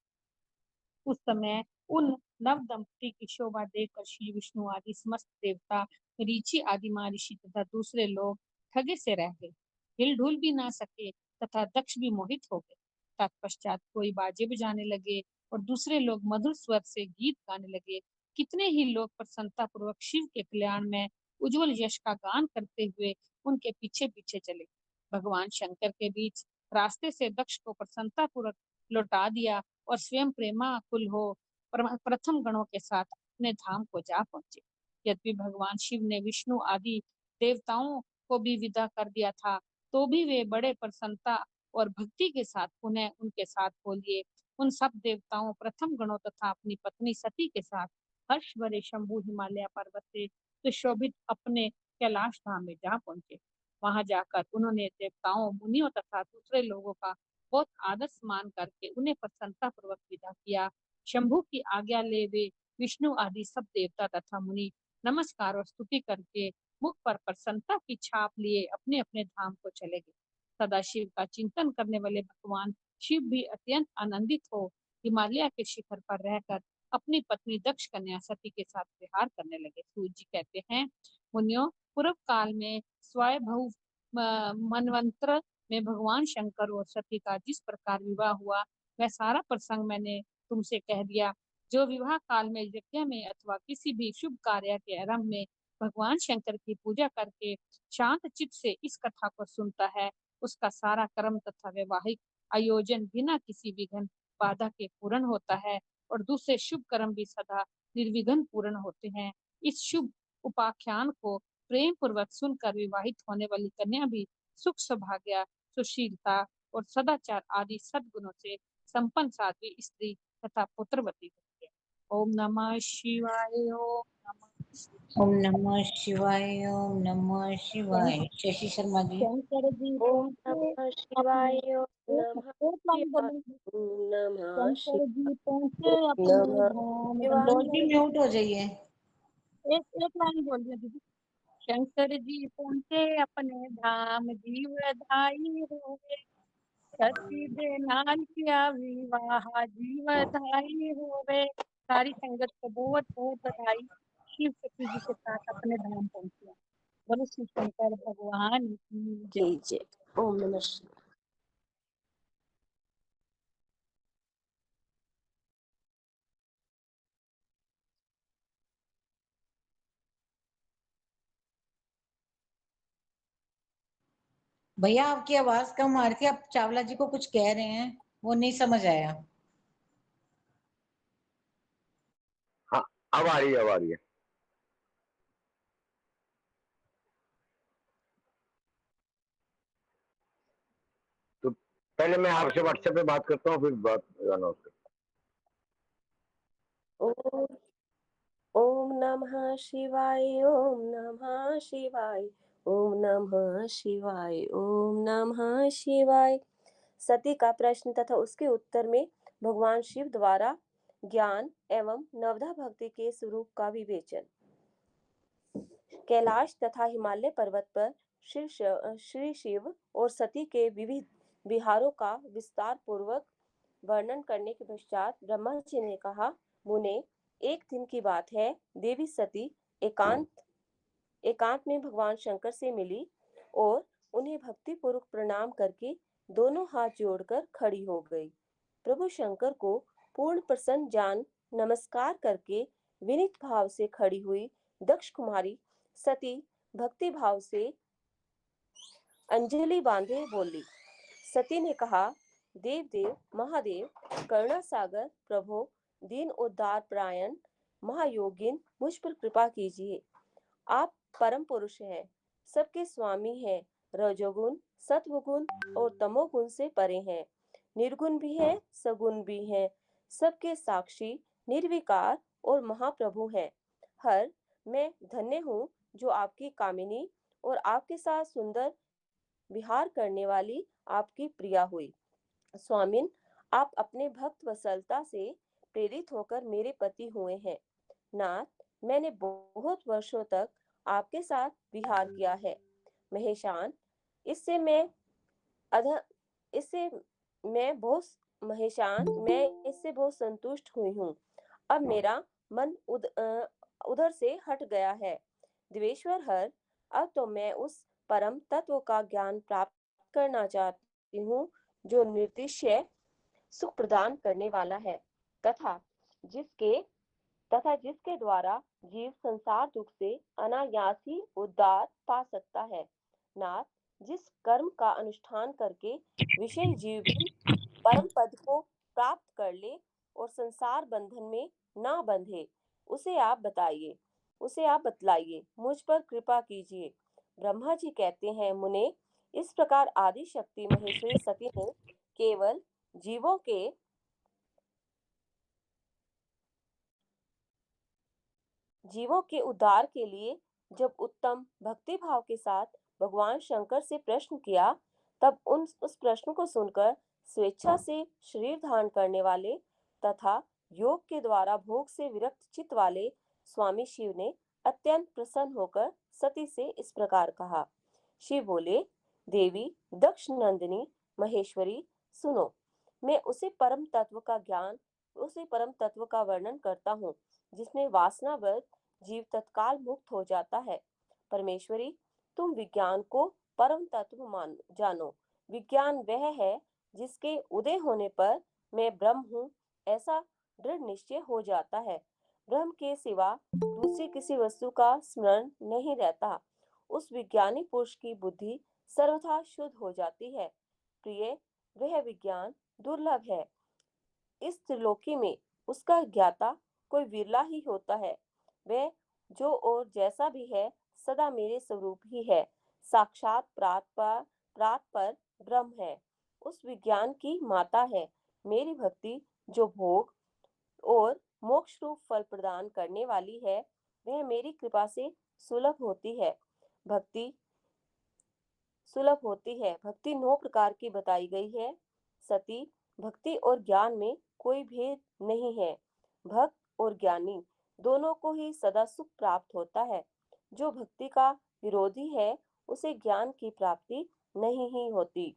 उस समय उन नव दंपति की शोभा देखकर श्री विष्णु आदि समस्त देवता, ऋषि आदि महर्षि तथा दूसरे लोग ठगे से रह गए, हिलडुल भी ना सके तथा दक्ष भी मोहित हो गए। तत्पश्चात कोई बाजे बजाने लगे और दूसरे लोग मधुर स्वर से गीत गाने लगे। कितने ही लोग प्रसन्नता पूर्वक शिव के कल्याण में उज्जवल यश का गान करते हुए उनके पीछे पीछे चले। भगवान शंकर के बीच रास्ते से दक्ष को प्रसन्नतापूर्वक लौटा दिया और स्वयं प्रेमाकुल हो प्रथम गणों के साथ अपने धाम को जा पहुंचे। यद्यपि भगवान शिव ने विष्णु आदि देवताओं को भी विदा कर दिया था, तो भी वे बड़े प्रसन्नता और भक्ति के साथ पुनः उनके साथ बोलिए। उन सब देवताओं, प्रथम गणों तथा अपनी पत्नी सती के साथ हर्ष भरे शंभु हिमालय पर्वत से सुशोभित अपने कैलाश धाम में जा पहुंचे। वहां जाकर उन्होंने देवताओं, मुनियों तथा दूसरे लोगों का बहुत आदर सम्मान करके उन्हें प्रसन्नता पूर्वक विदा किया। शंभु की आज्ञा ले वे विष्णु आदि सब देवता तथा मुनि नमस्कार और स्तुति करके मुख पर प्रसन्नता की छाप लिए अपने अपने धाम को चले गए। सदाशिव का चिंतन करने वाले भगवान शिव भी अत्यंत आनंदित हो हिमालय के शिखर पर रहकर अपनी पत्नी दक्ष कन्या सती के साथ विहार करने लगे। सूत जी कहते हैं, मुनियों, पूर्व काल में स्वयंभू मनवंतर में भगवान शंकर और सती का जिस प्रकार विवाह हुआ, वह सारा प्रसंग मैंने तुमसे कह दिया। जो विवाह काल में यज्ञ में अथवा किसी भी शुभ कार्य के आरंभ में भगवान शंकर की पूजा करके शांत चित्त से इस कथा को सुनता है, उसका सारा कर्म तथा वैवाहिक आयोजन बिना किसी विघ्न बाधा के पूर्ण होता है और दूसरे शुभ कर्म भी सदा निर्विघ्न पूर्ण होते हैं। इस शुभ उपाख्यान को प्रेम पूर्वक सुनकर विवाहित होने वाली कन्या भी सुख, सौभाग्य, सुशीलता और सदाचार आदि सद्गुणों से संपन्न साध्वी स्त्री तथा पुत्रवती होती है। ओम नमः शिवाय। ओम नमः शिवाय। ओम नमः शिवाय। शशि शर्मा जी। शंकर जी ओम पहुंचे नमः अपने शिवाय। ओम नमः एक लाइन शिवाय। बोलेंगे। ओम नमः शंकर शिवाय। जी पहुंचे अपने नमः धाम शिवाय। संतोष जी म्यूट हो जाइए। एक एक लाइन बोलिए दीदी। शंकर जी पहुंचे अपने धाम, जीव धाई होवे, सती दे नाल किया विवाह, जीव धाई होवे। सारी संगत को बहुत बहुत बधाई। शिव सती जी के साथ अपने धाम पहुंचे। बोलो शिव शंकर भगवान की जय। जय। ओम नमः शिवाय। भैया आपकी आवाज कम आ रही थी, आप चावला जी को कुछ कह रहे हैं, वो नहीं समझ आया। हाँ, अब आ रही है, अब आ रही है। तो पहले मैं आपसे व्हाट्सएप पे बात करता हूँ, फिर बात अनाउंस करता ओम ओम नमः शिवाय। ओम नमः शिवाय। ओम नमः शिवाय। ओम नमः शिवाय। सती का प्रश्न तथा उसके उत्तर में भगवान शिव द्वारा ज्ञान एवं नवधा भक्ति के स्वरूप का विवेचन। कैलाश तथा हिमालय पर्वत पर श्री शिव और सती के विविध विहारों का विस्तार पूर्वक वर्णन करने के पश्चात ब्रह्मा जी ने कहा, मुने, एक दिन की बात है, देवी सती एकांत में भगवान शंकर से मिली और उन्हें भक्ति पूर्वक प्रणाम करके दोनों हाथ जोड़कर खड़ी हो गई। प्रभु शंकर को पूर्ण प्रसन्न जान नमस्कार करके विनीत भाव से खड़ी हुई दक्ष कुमारी सती भक्ति भाव से अंजलि बांधे बोली। सती ने कहा, देव देव महादेव, करुणा सागर प्रभु, दीन उद्धार प्रायण महायोगिन, मुझ पर कृपा कीजिए। आप परम पुरुष हैं, सबके स्वामी हैं, रजोगुण, सत्वगुण और तमोगुण से परे हैं, निर्गुण भी हैं, सगुण भी हैं, सबके साक्षी, निर्विकार और महाप्रभु हैं। हर मैं धन्य हूँ जो आपकी कामिनी और आपके साथ सुंदर विहार करने वाली आपकी प्रिया हुई। स्वामिन, आप अपने भक्त वत्सलता से प्रेरित होकर मेरे पति हुए हैं। नाथ, मैंने बहुत वर्षों तक आपके साथ विहार किया है। महेशान, इससे मैं इससे बहुत संतुष्ट हुई हूँ। अब मेरा मन उधर से हट गया है। देवेश्वर हर, अब तो मैं उस परम तत्व का ज्ञान प्राप्त करना चाहती हूँ जो निर्तिशय सुख प्रदान करने वाला है तथा जिसके द्वारा जीव संसार दुख से अनायास ही उद्धार पा सकता है। नाथ, जिस कर्म का अनुष्ठान करके विषय जीव भी परम पद को प्राप्त कर ले और संसार बंधन में ना बंधे, उसे आप बताइए, उसे आप बतलाइए, मुझ पर कृपा कीजिए। ब्रह्मा जी कहते हैं, मुने, इस प्रकार आदि शक्ति महेश्वरी सती ने केवल जीवों के उद्धार के लिए जब उत्तम भक्ति भाव के साथ भगवान शंकर से प्रश्न किया, तब उस प्रश्न को सुनकर स्वेच्छा से शरीर धारण करने वाले तथा योग के द्वारा भोग से विरक्त चित्त वाले स्वामी शिव ने अत्यंत प्रसन्न होकर सती से इस प्रकार कहा। शिव बोले, देवी दक्ष नंदिनी महेश्वरी, सुनो, मैं उसे परम तत्व का वर्णन करता हूँ जिसमें वासनावृत जीव तत्काल मुक्त हो जाता है। परमेश्वरी, तुम विज्ञान को परम तत्व जानो। विज्ञान वह है जिसके उदय होने पर मैं ब्रह्म हूँ ऐसा दृढ़ निश्चय हो जाता है। ब्रह्म के सिवा दूसरी किसी वस्तु का स्मरण नहीं रहता। उस विज्ञानी पुरुष की बुद्धि सर्वथा शुद्ध हो जाती है। प्रिय, वह विज्ञान दुर्लभ है। इस त्रिलोकी में उसका ज्ञाता कोई विरला ही होता है। वह जो और जैसा भी है सदा मेरे स्वरूप ही है, साक्षात प्रात पर ब्रह्म है। उस विज्ञान की माता है मेरी भक्ति, जो भोग और मोक्ष रूप फल प्रदान करने वाली है। वह मेरी कृपा से सुलभ होती है। भक्ति भक्ति 9 प्रकार की बताई गई है। सती, भक्ति और ज्ञान में कोई भेद नहीं है। भक्त और ज्ञानी दोनों को ही सदा सुख प्राप्त होता है। जो भक्ति का विरोधी है उसे ज्ञान की प्राप्ति नहीं ही होती।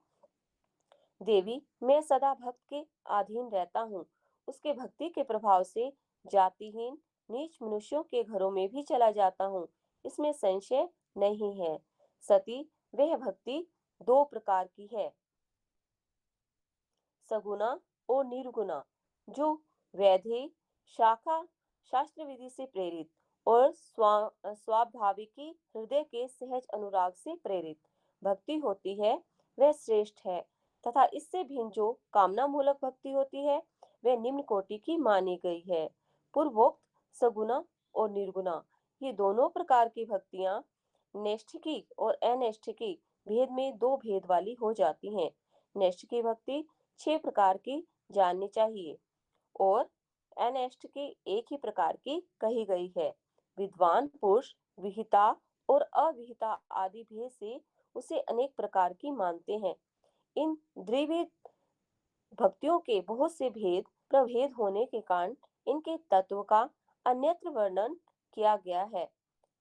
देवी, मैं सदा भक्त के अधीन रहता हूँ। उसके भक्ति के प्रभाव से जातिहीन नीच मनुष्यों के घरों में भी चला जाता हूँ, इसमें संशय नहीं है। सती, वह भक्ति 2 प्रकार की है, सगुना और निर्गुणा। जो वैधि शाखा शास्त्र विधि से प्रेरित और स्वाभाविकी हृदय के सहज अनुराग से प्रेरित भक्ति होती है, वह श्रेष्ठ है। तथा इससे भिन्न जो कामना मूलक भक्ति होती है, वह निम्न कोटि की मानी गई है। पूर्वोक्त सगुना और निर्गुणा, ये दोनों प्रकार की भक्तियां नैष्ठिकी और अनैष्ठिकी भेद में 2 भेद वाली हो जाती हैं। नैष्ठिकी भक्ति 6 प्रकार की जाननी चाहिए और अनैष्ठिकी एक ही प्रकार की कही गई है। विद्वान पुरुष विहिता और अविहिता आदि भेद से उसे अनेक प्रकार की मानते हैं। इन द्विविध भक्तियों के बहुत से प्रभेद होने के कारण इनके तत्व का अन्यत्र वर्णन किया गया है।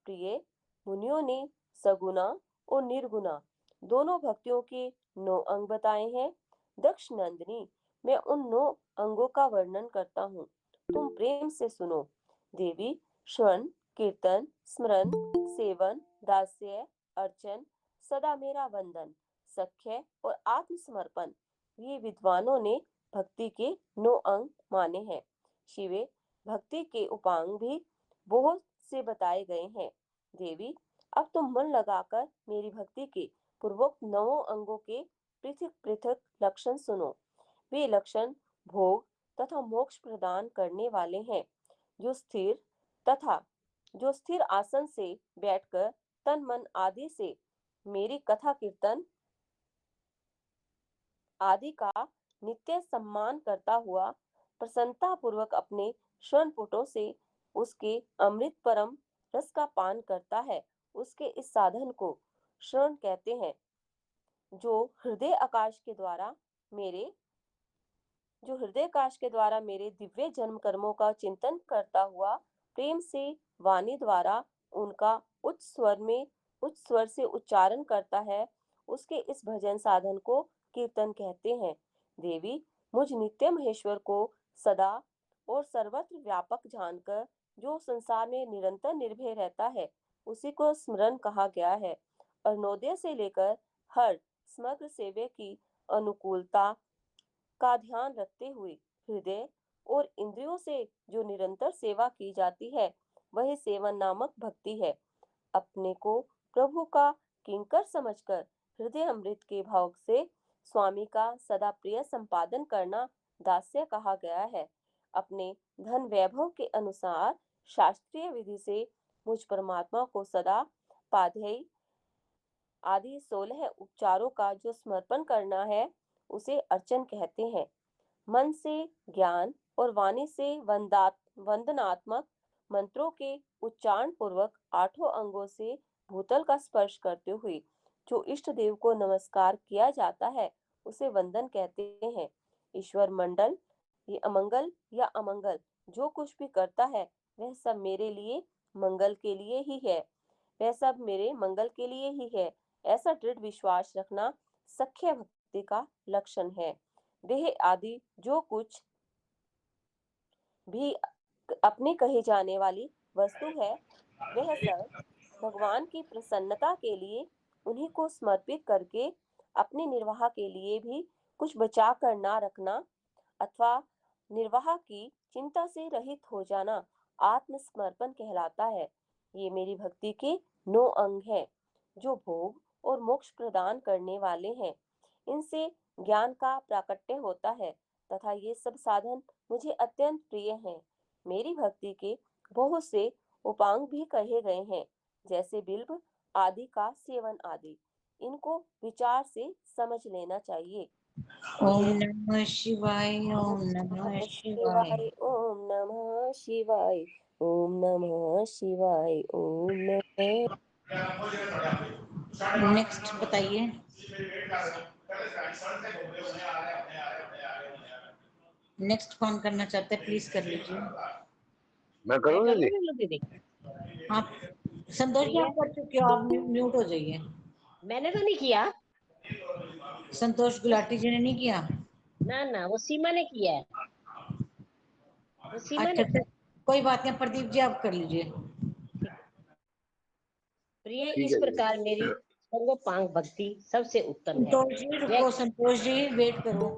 प्रिय, मुनियों ने सगुना और निर्गुणा दोनों भक्तियों के 9 अंग बताए हैं। दक्ष नंदिनी, मैं उन 9 अंगों का वर्णन करता हूँ, तुम प्रेम से सुनो। देवी, श्रवण, कीर्तन, स्मरण, सेवन, दास्य, अर्चन, सदा मेरा वंदन, सख्य और आत्मसमर्पण, ये विद्वानों ने भक्ति के 9 अंग माने हैं। शिवे, भक्ति के उपांग भी बहुत से बताए गए हैं। देवी, अब तुम मन लगाकर मेरी भक्ति के पूर्वोक्त 9 अंगों के पृथक पृथक लक्षण सुनो। वे लक्षण भोग तथा मोक्ष प्रदान करने वाले हैं। जो स्थिर आसन से बैठकर तन मन आदि से मेरी कथा कीर्तन आदि का नित्य सम्मान करता हुआ प्रसन्नता पूर्वक अपने श्रवणपुटों से उसके अमृत परम रस का पान करता है, उसके इस साधन को श्रवण कहते हैं। जो हृदय आकाश के द्वारा मेरे दिव्य जन्म कर्मों का चिंतन करता हुआ प्रेम से वाणी द्वारा उनका उच्च स्वर से उच्चारण करता है, उसके इस भजन साधन को कीर्तन कहते हैं। देवी, मुझ नित्य महेश्वर को सदा और सर्वत्र व्यापक जानकर जो संसार में निरंतर निर्भय रहता है, उसी को स्मरण कहा गया है। अरुणोदय से लेकर हर समग्र सेव्य की अनुकूलता का ध्यान रखते हुए हृदय और इंद्रियों से जो निरंतर सेवा की जाती है, वही सेवन नामक भक्ति है। अपने को प्रभु का किंकर समझकर हृदय अमृत के भाव से स्वामी का सदा प्रिय संपादन करना दास्य कहा गया है। अपने धन वैभव के अनुसार शास्त्रीय विधि से मुझ परमात्मा को सदा पाध्यायी आदि 16 उपचारों का जो समर्पण करना है उसे अर्चन कहते हैं। मन से ज्ञान और वाणी से वंदनात्मक मंत्रों के उच्चारण पूर्वक 8 अंगों से भूतल का स्पर्श करते हुए जो इष्ट देव को नमस्कार किया जाता है उसे वंदन कहते हैं। ईश्वर मंडल ये अमंगल या अमंगल जो कुछ भी करता है वह सब मेरे लिए मंगल के लिए ही है, वह सब मेरे मंगल के लिए ही है, ऐसा दृढ़ विश्वास रखना सख्य भक्ति का लक्षण है। देह आदि जो कुछ भी अपने कहे जाने वाली वस्तु है वह सब भगवान की प्रसन्नता के लिए उन्हीं को समर्पित करके अपने निर्वाह के लिए भी कुछ बचा कर ना रखना अथवा निर्वाह की चिंता से रहित हो जाना आत्मसमर्पण कहलाता है। ये मेरी भक्ति के 9 अंग हैं जो भोग और मोक्ष प्रदान करने वाले हैं। इनसे ज्ञान का प्राकट्य होता है तथा ये सब साधन मुझे अत्यंत प्रिय हैं। मेरी भक्ति के बहुत से उपांग भी कहे गए हैं जैसे बिल्व आदि का सेवन आदि। इनको विचार से समझ लेना चाहिए। ओम नमः शिवाय, ओम नमः शिवाय। ओम नमः शिवाय, ओम नमः शिवाय, ओम नमः। नेक्स्ट बताइए। नेक्स्ट कौन करना चाहते हैं प्लीज कर लीजिए। मैं करूँ कर दीदी? लूँ दीदी। आप संतोष जी आप कर चुके हो, आप म्यूट हो जाइए। मैंने तो नहीं किया। संतोष गुलाटी जी ने नहीं किया? ना ना, वो सीमा ने किया है। वो सीमा ने अच्छा कोई बात नहीं, प्रदीप जी आप कर लीजिए। प्रिय ठीक इस है दीदी। प्रकार मेरी सर्वोपांग भक्ति सबसे उत्तम है। संतोष जी रुको, संतोष जी वेट करो।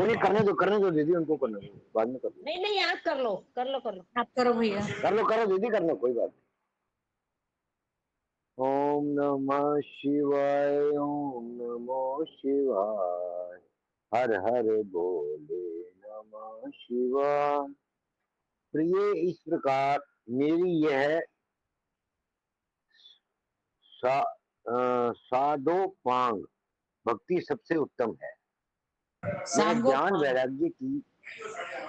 उन्हें करने दो दीदी, उनको करने दो, बाद में कर लो। नहीं नहीं, आप कर लो कर लो कर लो। आप करो भैया। करो दीदी, कर लो, कोई बात नहीं। ओम नमः शिवाय, ओम नमः शिवाय, हर हर बोले नमः शिवाय। प्रिय इस प्रकार मेरी यह साधोपांग भक्ति सबसे उत्तम है। यह ज्ञान वैराग्य की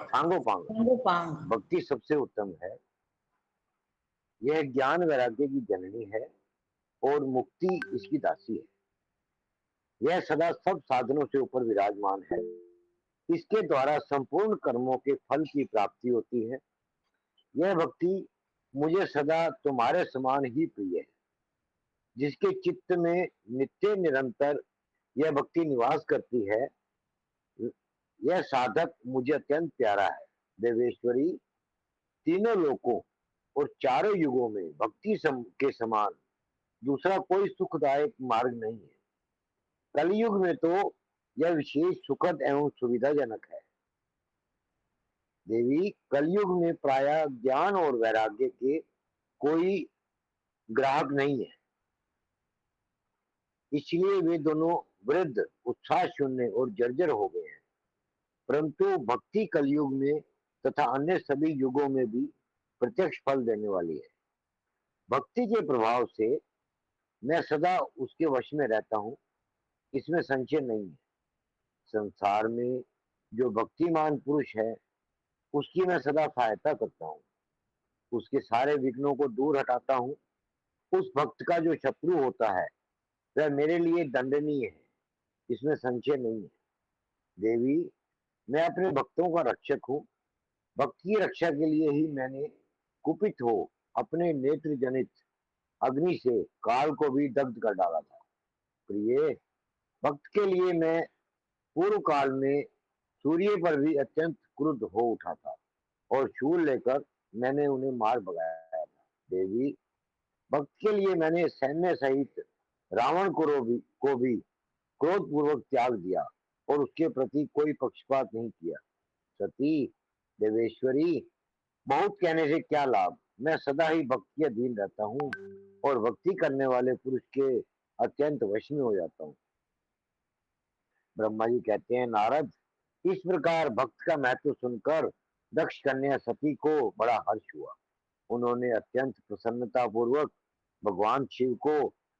सांगोपांग भक्ति सबसे उत्तम है। यह ज्ञान वैराग्य की जननी है और मुक्ति इसकी दासी है। यह सदा सब साधनों से ऊपर विराजमान है। इसके द्वारा संपूर्ण कर्मों के फल की प्राप्ति होती है। यह भक्ति मुझे सदा तुम्हारे समान ही प्रिय है। जिसके चित्त में नित्य निरंतर यह भक्ति निवास करती है, यह साधक मुझे अत्यंत प्यारा है। देवेश्वरी, तीनों लोकों और चारों युगों में भक्ति के समान दूसरा कोई सुखदायक मार्ग नहीं है। कलयुग में तो यह विशेष सुखद एवं सुविधाजनक है। देवी, कलयुग में प्रायः ज्ञान और वैराग्य के कोई ग्राहक नहीं है। इसलिए वे दोनों वृद्ध, उत्साह शून्य और जर्जर हो गए हैं। परंतु भक्ति कलयुग में तथा अन्य सभी युगों में भी प्रत्यक्ष फल देने वाली है। भक्ति के प्रभाव से मैं सदा उसके वश में रहता हूँ, इसमें संशय नहीं है। संसार में जो भक्तिमान पुरुष है उसकी मैं सदा सहायता करता हूँ, उसके सारे विघ्नों को दूर हटाता हूँ। उस भक्त का जो शत्रु होता है वह मेरे लिए दंडनीय है, इसमें संशय नहीं है। देवी, मैं अपने भक्तों का रक्षक हूँ। भक्त की रक्षा के लिए ही मैंने कुपित हो अपने नेत्र जनित अग्नि से काल को भी दग्ध कर डाला था। प्रिय, भक्त के लिए मैं पूर्व काल में सूर्य पर भी अत्यंत क्रुद्ध हो उठा था और शूल लेकर मैंने उन्हें मार भगाया था। देवी, भक्त के लिए मैंने सैन्य सहित रावण को भी क्रोध पूर्वक त्याग दिया और उसके प्रति कोई पक्षपात नहीं किया। सती, देवेश्वरी, बहुत कहने से क्या लाभ। मैं सदा ही भक्ति के अधीन रहता हूँ और भक्ति करने वाले पुरुष के अत्यंत वश में हो जाता हूँ। ब्रह्मा जी कहते हैं, नारद, इस प्रकार भक्त का महत्व सुनकर दक्ष कन्या सती को बड़ा हर्ष हुआ। उन्होंने अत्यंत प्रसन्नता पूर्वक भगवान शिव को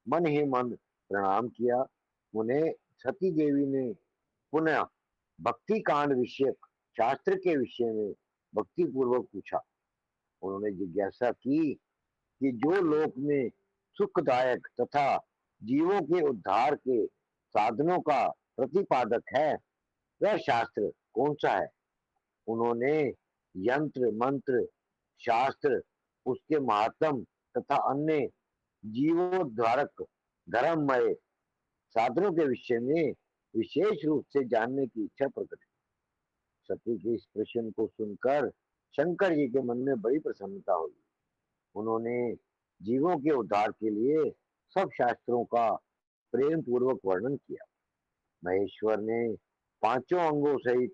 मन ही मन प्रणाम किया। उन्हें सती देवी ने पुनः भक्ति कांड विषयक शास्त्र के विषय में भक्ति पूर्वक पूछा। उन्होंने जिज्ञासा की कि जो लोक में सुखदायक तथा जीवों के उद्धार के साधनों का प्रतिपादक है, वह शास्त्र कौन सा है। उन्होंने यंत्र मंत्र शास्त्र, उसके महात्म तथा अन्य जीवोद्धारक धर्ममय साधनों के विषय में विशेष रूप से जानने की इच्छा प्रकट की। सती के इस प्रश्न को सुनकर शंकर जी के मन में बड़ी प्रसन्नता हुई। उन्होंने जीवों के उद्धार के लिए सब शास्त्रों का प्रेम पूर्वक वर्णन किया। महेश्वर ने पांचों अंगों सहित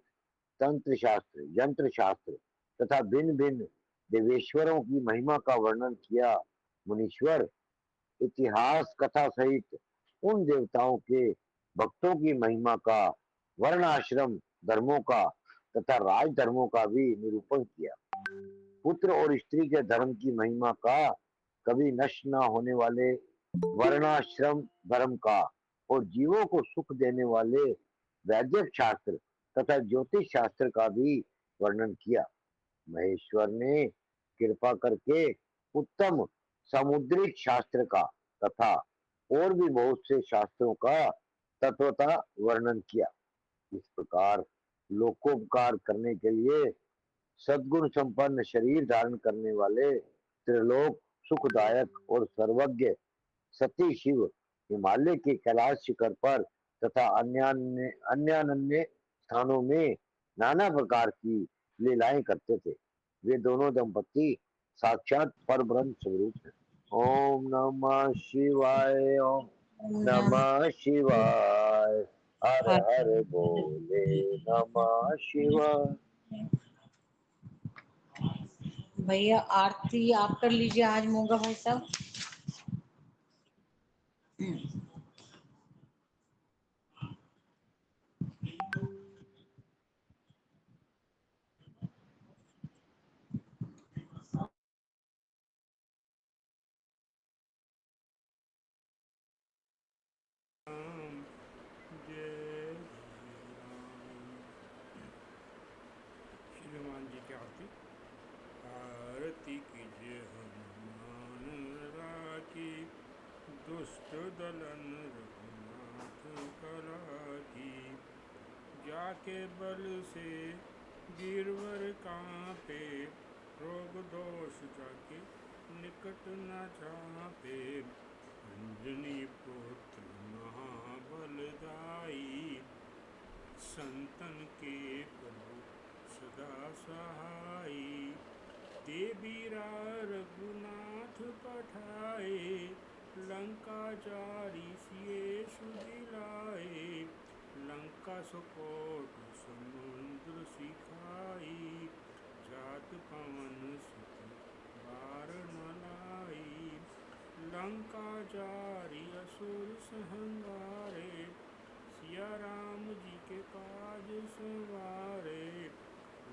तंत्र शास्त्र, यंत्र शास्त्र तथा भिन्न भिन्न देवेश्वरों की महिमा का वर्णन किया। मुनीश्वर इतिहास कथा सहित उन देवताओं के भक्तों की महिमा का, वर्ण आश्रम धर्मों का तथा राज धर्मों का भी निरूपण किया। पुत्र और स्त्री के धर्म की महिमा का, कभी नष्ट न होने वाले वर्णाश्रम धर्म का, और जीवों को सुख देने वाले वैदिक शास्त्र तथा ज्योतिष शास्त्र का भी वर्णन किया। महेश्वर ने कृपा करके उत्तम सामुद्रिक शास्त्र का तथा और भी बहुत से शास्त्रों का तत्वतः वर्णन किया। इस प्रकार लोकोपकार करने के लिए सद्गुण संपन्न शरीर धारण करने वाले त्रिलोक सुखदायक और सर्वज्ञ सती शिव हिमालय के कैलाश शिखर पर तथा अन्य स्थानों में नाना प्रकार की लीलाएं करते थे। वे दोनों दंपति साक्षात परब्रह्म स्वरूप हैं। ओम नमः शिवाय, ओम नमः शिवाय, हर हर बोले नमः शिवाय। भैया आरती आप कर लीजिए आज मूंगा भाई साहब। हनुमान जी की आरती। आरती कीजिए हनुमान राखी, दुष्ट दलन रघुनाथ कला की। जाके बल से गिरवर कांपे, रोग दोष जाके निकट न चापे। अंजनी पुत्र महाबलदाई, संतन के प्रभु सदा सहाई। देवीरा रघुनाथ पठाए, लंका जारी सिए सुदिलाए। लंका सुकोट समुद्र सिखाई, जात पवन सुत बार न लाई। लंका जारी असुर संहारे, सिया राम जी के काज संवारे।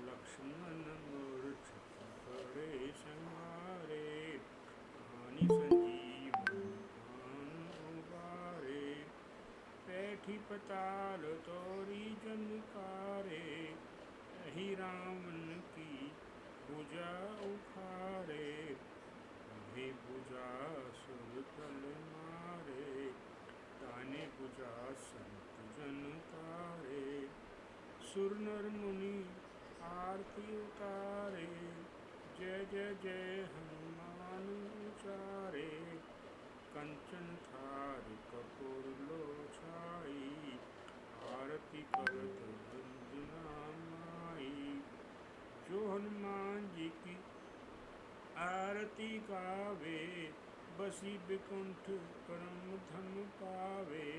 लक्ष्मण मूर्छित पड़े संहारे, हानि संजीवन प्राण उबारे। पैठी पताल तोरी जनकारे, यही रावण की भुजा उखाड़े। वही भुजा सुर तल मारे, ताने भुजा संत जन तारे। सुर नर मुनि आरती उतारे, जय जय जय हनुमान उचारे। कंचन थार कपूर लो छाई, आरती करत वंदना माई। जो हनुमान जी की आरती गावे, बसी विकुंठ परम धम पावे।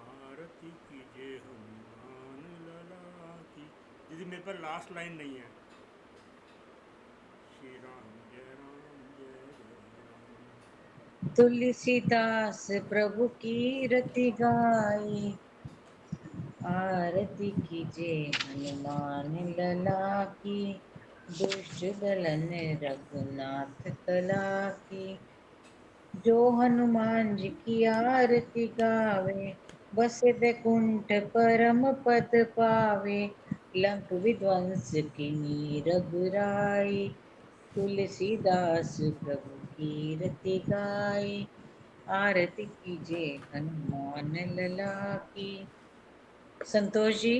आरती कीजिए हनुमान लला की। दीदी मेरे पर लास्ट लाइन नहीं है। श्री राम जय राम जय जय राम। तुलसीदास प्रभु की रति गाई, आरती कीजिए हनुमान लला की, दुष्ट दलन रघुनाथ कला की। जो हनुमान जी की आरती गावे, बसे बैकुंठ परम पद पावे। लंक विध्वंस किनी रघुराई, तुलसीदास प्रभु की रति गाई, आरती कीजिए हनुमान लला की। संतोष जी,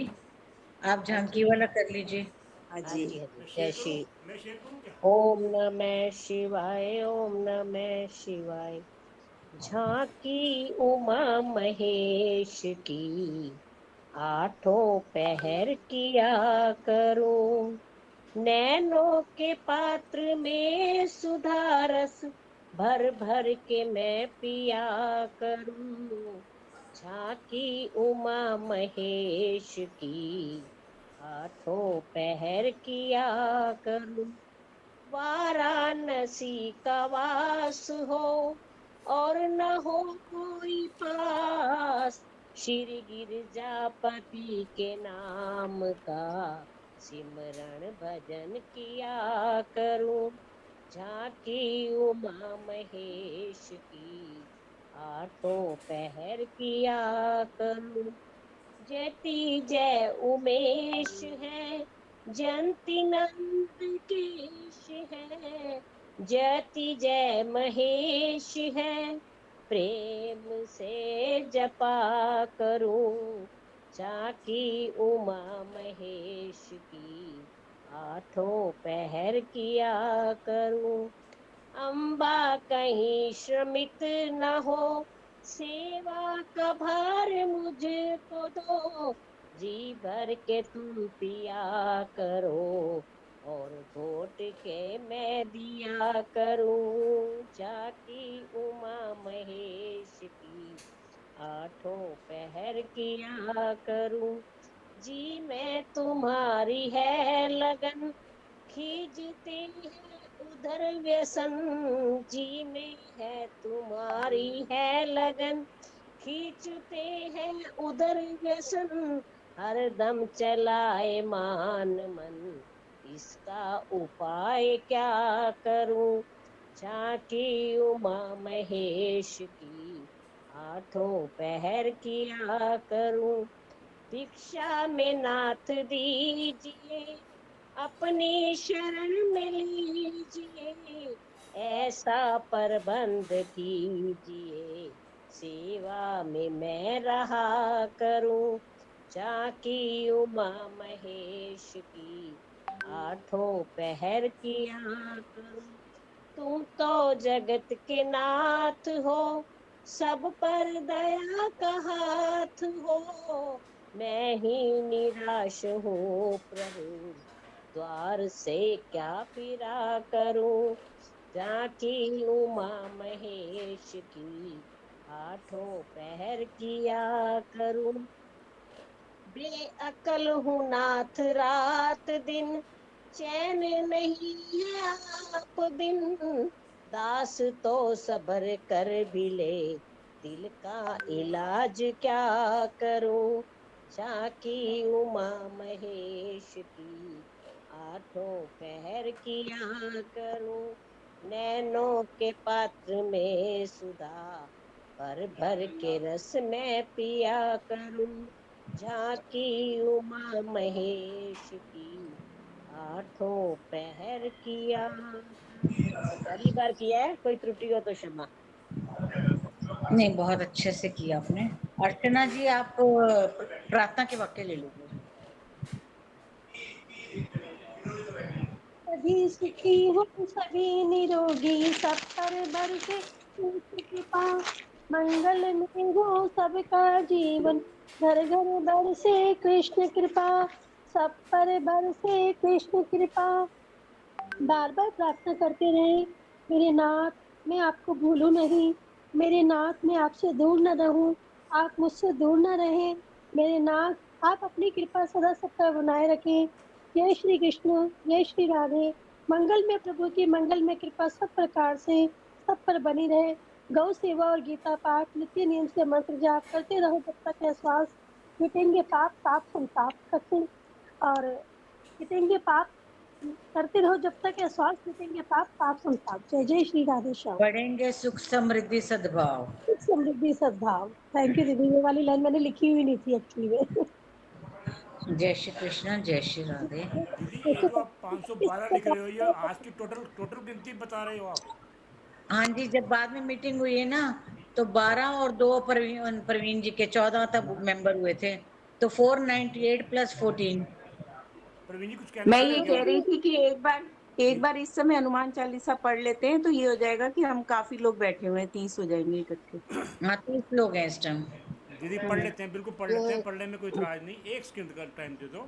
आप हाँ झांकी जी। वाला कर लीजिए। हाँ हाँ जी। जी, हाँ जी, मैं जय शेयर करूं? श्री मैं शेयर करूं क्या? ओम नमः शिवाय, ओम नमः शिवाय। झांकी उमा महेश की, आठों पहर किया करूं। नैनों के पात्र में सुधा रस, भर भर के मैं पिया करूं। झांकी उमा महेश की, आठों पहर किया करूं। वाराणसी का वास हो और न हो कोई पास, श्री गिरजापति के नाम का सिमरण भजन किया करूं। झांकी उमा महेश की, आठों पहर किया करूं। जयति जय उमेश है, जयंती नंद केश है। जयति जय महेश है, प्रेम से जपा करूं। झांकी उमा महेश की, आठों पहर किया करूं। अम्बा कहीं श्रमित न हो, सेवा का भार मुझको दो। जी भर के तुम पिया करो, और घोट के मैं दिया करूं। झांकी उमा महेश की, आठों पहर किया करूं। जी मैं तुम्हारी है लगन, खींचते हैं उधर व्यसन। जी में है तुम्हारी है लगन, खींचते हैं उधर व्यसन। हर दम चलाए मान मन, इसका उपाय क्या करूं। झांकी उमा महेश की, आठों पहर किया करूं। भिक्षा में नाथ दीजिए, अपनी शरण में लीजिए। ऐसा प्रबंध कीजिए, सेवा में मैं रहा करूं। झांकी उमा महेश की, आठों पहर किया करूं। तुम तो जगत के नाथ हो, सब पर दया का हाथ हो। मैं ही निराश हूँ प्रभु, द्वार से क्या फिरा करूं। झांकी उमा महेश की, आठों पहर किया करूं। बेअकल हूँ नाथ रात दिन, चैन नहीं है आप बिन। दास तो सबर कर भी ले, दिल का इलाज क्या करूं। झांकी उमा महेश की, आठों पहर किया करूं। नैनों के पात्र में सुधा, भर भर के रस में पिया करूं। झांकी उमा महेश की, आठों पहर किया करूं। पहली बार किया है, कोई त्रुटि हो तो क्षमा। नहीं, बहुत अच्छे से किया आपने। अर्चना जी, आप प्रार्थना के वाक्य ले लीजिए। सभी सुखी हो, सभी निरोगी, सब पर बरसे कृष्ण कृपा। मंगल में हो सबका जीवन, घर घर बरसे कृष्ण कृपा। सब पर बरसे कृष्ण कृपा। बार बार प्रार्थना करते रहे, मेरे नाथ मैं आपको भूलूं नहीं, मेरे नाथ मैं आपसे दूर न रहूं, आप मुझसे दूर न रहें। मेरे नाथ आप अपनी कृपा सदा सब पर बनाए रखें। जय श्री कृष्ण, जय श्री राधे। मंगल में प्रभु की मंगल में कृपा सब प्रकार से सब पर बनी रहे। गौ सेवा और गीता पाठ नित्य नियम से मंत्र जाप करते रहो जब तक यह श्वास मिटेंगे पाप ताप संताप करते और मिटेंगे पाप करते रहो जब तक यह श्वास मिटेंगे पाप ताप संताप। जय जय श्री राधे श्याम। बढ़ेंगे सुख समृद्धि सद्भाव। सुख समृद्धि सद्भाव। थैंक यू दीदी, ये वाली लाइन मैंने लिखी हुई नहीं थी एक्चुअली में। जय श्री कृष्ण, जय श्री राधे। दीदी ये जो आप 512 लिख रहे हो, ये आज की टोटल गिनती बता रहे हो आप? हाँ जी, जब बाद में मीटिंग हुई है ना, तो 12 और 2 प्रवीण जी के 14 तक मेंबर हुए थे, तो 498 प्लस 14। प्रवीण जी कुछ कहना मैं चाह रहे ये हैं क्या? कह रही थी कि एक बार इस समय हनुमान चालीसा पढ़ लेते हैं तो ये हो जाएगा कि हम काफी लोग बैठे हुए हैं, 30 हो जाएंगे इकट्ठे। हाँ 30 लोग हैं इस टाइम। दीदी पढ़ लेते हैं, बिल्कुल पढ़ लेते हैं, पढ़ने में कोई इतराज नहीं। 1 सेकंड का टाइम दे दो।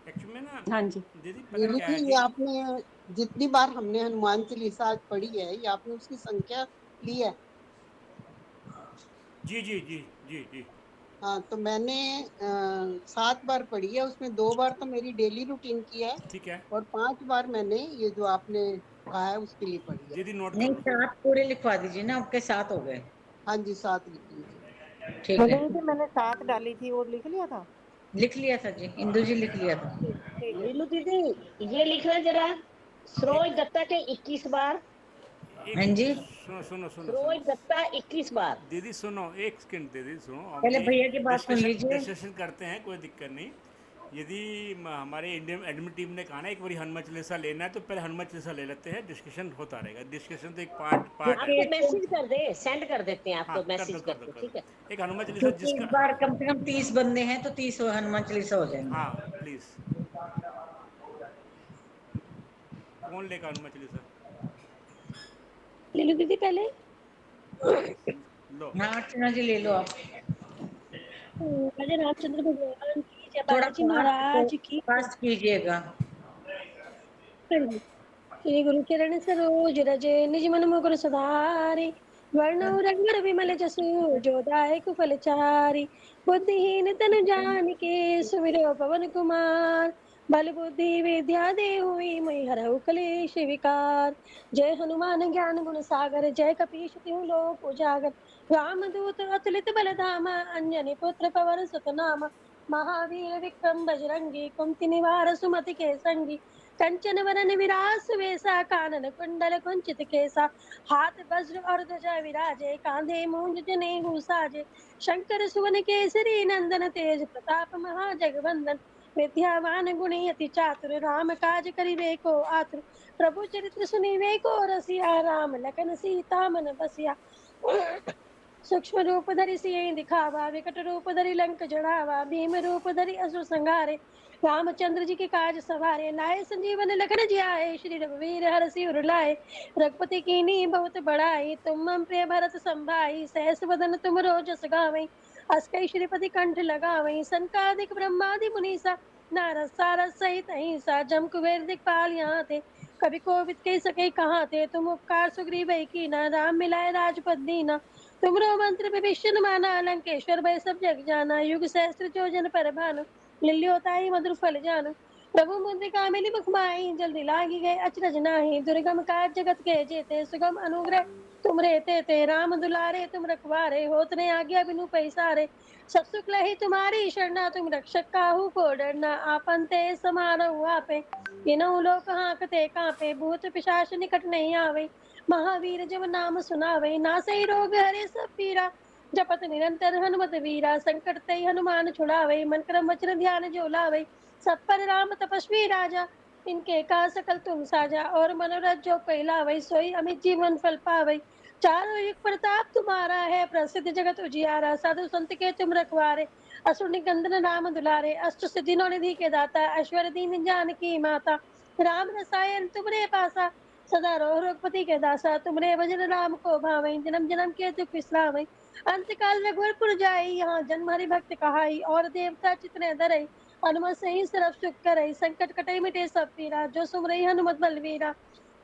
एक्चुअली में ना हाँ जी। दीदी पता क्या है ये कि आपने जितनी बार हमने हनुमान चालीसा आज पढ़ी है, ये आपने उसकी संख्या ली है? जी जी जी जी जी। हाँ, तो मैंने 7 बार पढ़ी है, उसमें 2 बार तो मेरी डेली रूटीन की है ठीक है और 5 बार मैंने ये जो आपने कहा है उसके लिए पढ़ी है। दीदी, नोट कर नहीं लो। 7 पूरे लिखवा दीजिए ना, आपके 7 हो गए। हाँ जी, 7 लिख लीजिए। ठीक है, नहीं, मैंने 7 डाली थी और लिख लिया था। लिख लिया था जी, इंदु जी लिख लिया था। ठीक है। नीलू दीदी, ये लिखना जरा, सरोज एक दत्ता के 21 बार। हाँ एक जी, सुनो सुनो सुनो सरोज सुनो दत्ता 21 बार। दीदी सुनो, 1 सेकंड दीदी सुनो। हम पहले ये भैया की बात सुन लीजिए। डिस्कशन करते हैं, कोई दिक्कत नहीं। यदि हमारे इंडियन एडमिन टीम ने कहा ना एक बार हनुमान चालीसा लेना है, तो पहले हनुमान चालीसा ले लेते हैं, डिस्कशन होता रहेगा। डिस्कशन तो एक पार्ट है। आपको मैसेज कर दे, सेंड कर देते हैं हाँ आपको कर दो मैसेज कर दो करके, कर ठीक है। दो। एक हनुमान चालीसा क्योंकि इस जिसका, बार कम से कम 30 बंदे हैं, तो 30 हनुमान चालीसा हो जाएंगे। हाँ प्लीज, कौन लेगा हनुमान चालीसा? लीलू दीदी पहले। लो हाँ अर्चना जी ले लो आप। राजा रामचंद्र भगवान की जय, थोड़ा बालाजी महाराज की जय। फास्ट कीजिएगा। श्री गुरु चरण सरोज रज निज मन मुकुर सुधारि, वर्ण रंग विमल जसु जो दायक फल चारि। बुद्धिहीन तनु जानिके सुमिरो पवन कुमार, बल बुद्धि विद्या देहुई मई हरहु कलेश विकार। जय हनुमान ज्ञान गुण सागर, जय कपीश तिहु लोक उजागर। रामदूत अतुलित बल धामा, अंजनी पुत्र पवन सुत नामा। महावीर विक्रम बजरंगी, कुमति निवार सुमति के संगी। कंचन वरन विरास वेसा, कानन कुंडल कुंचित केसा। हाथ वज्र और ध्वजा विराजे, कांधे मूंज जनेऊ साजे। शंकर सुवन केसरी नंदन, तेज प्रताप महाजगवंदन। विद्यावान गुणी अति चातुर, राम काज करिबे को आतुर। प्रभु चरित्र सुनिबे को रसिया, राम लखन सीता मन बसिया। सूक्ष्म रूप धरि सियहि दिखावा, विकट रूप धरि लंक जड़ावा। भीम रूप धरि असुर संहारे, रामचंद्र जी के काज सवारे। लाए संजीवन लखन जियाए, श्री रघुवीर हरषि उर लाए। रघुपति कीन्ही बहुत बड़ाई, तुम मम प्रिय भरत संभाई। सहस वदन तुम जस गावै, अस कई श्रीपति कंठ लगावै। सनकादिक ब्रह्मादि मुनीसा, नारद सारद सहित अहिंसा। जम कुबेर दिखपाल यहाँ थे, कवि कोविद कह सके कहाँ थे। तुम उपकार सुग्रीव कीना, राम मिलाए राजपद दीना। तुमरो मंत्र विभीषण माना, लंकेश्वर भय सब जग जाना। युग सहस्त्र जो जन पर भानु, लिल्योताई मधुर फल जानु। प्रभु मुद्रिका मिली मुख माहि, जल्दी लागी गए अचरज नाही। दुर्गम काज जगत के जेते, सुगम अनुग्रह तुम रे ते। राम दुलारे तुम रखवारे, होत न आज्ञा बिनु पैसारे। सब सुख लही तुम्हारी शरणा, तुम रक्षक काहू को डरना। आपन ते समारो आपे, तीनों लोक हांकते कांपे। भूत पिशाच निकट नहीं आवे, महावीर जब नाम सुनावे। नासई रोग हरे सब पीरा, जपत निरंतर हनुमत वीरा। संकट ते हनुमान छुड़ावे, मन क्रम वचन ध्यान जो लावे। सब पर राम तपस्वी राजा, इनके का सकल तुम साजा। और मनोरथ जो कोई लावे, सोई अमित जीवन फल पावे। चारों युग प्रताप तुम्हारा है, प्रसिद्ध जगत उजियारा। साधु संत के तुम रखवारे, असुर निकंदन नाम दुलारे। अष्ट सिद्धि नौ निधि के दाता, ऐश्वर्य दीन जानकी माता। राम रसायन तुमरे पासा, सदा रहो रघुपति के दासा। तुमरे भजन राम को भावै, जन्म जन्म के दुख बिसरावै। अंत काल रघुवर जाई, यहाँ जन्म हरि भक्त कहाई। और देवता चितने धरई, हनुमत से ही सर्व सुख करई। संकट कटई मिटे सब पीरा, जो सुमरई हनुमत बलवीरा।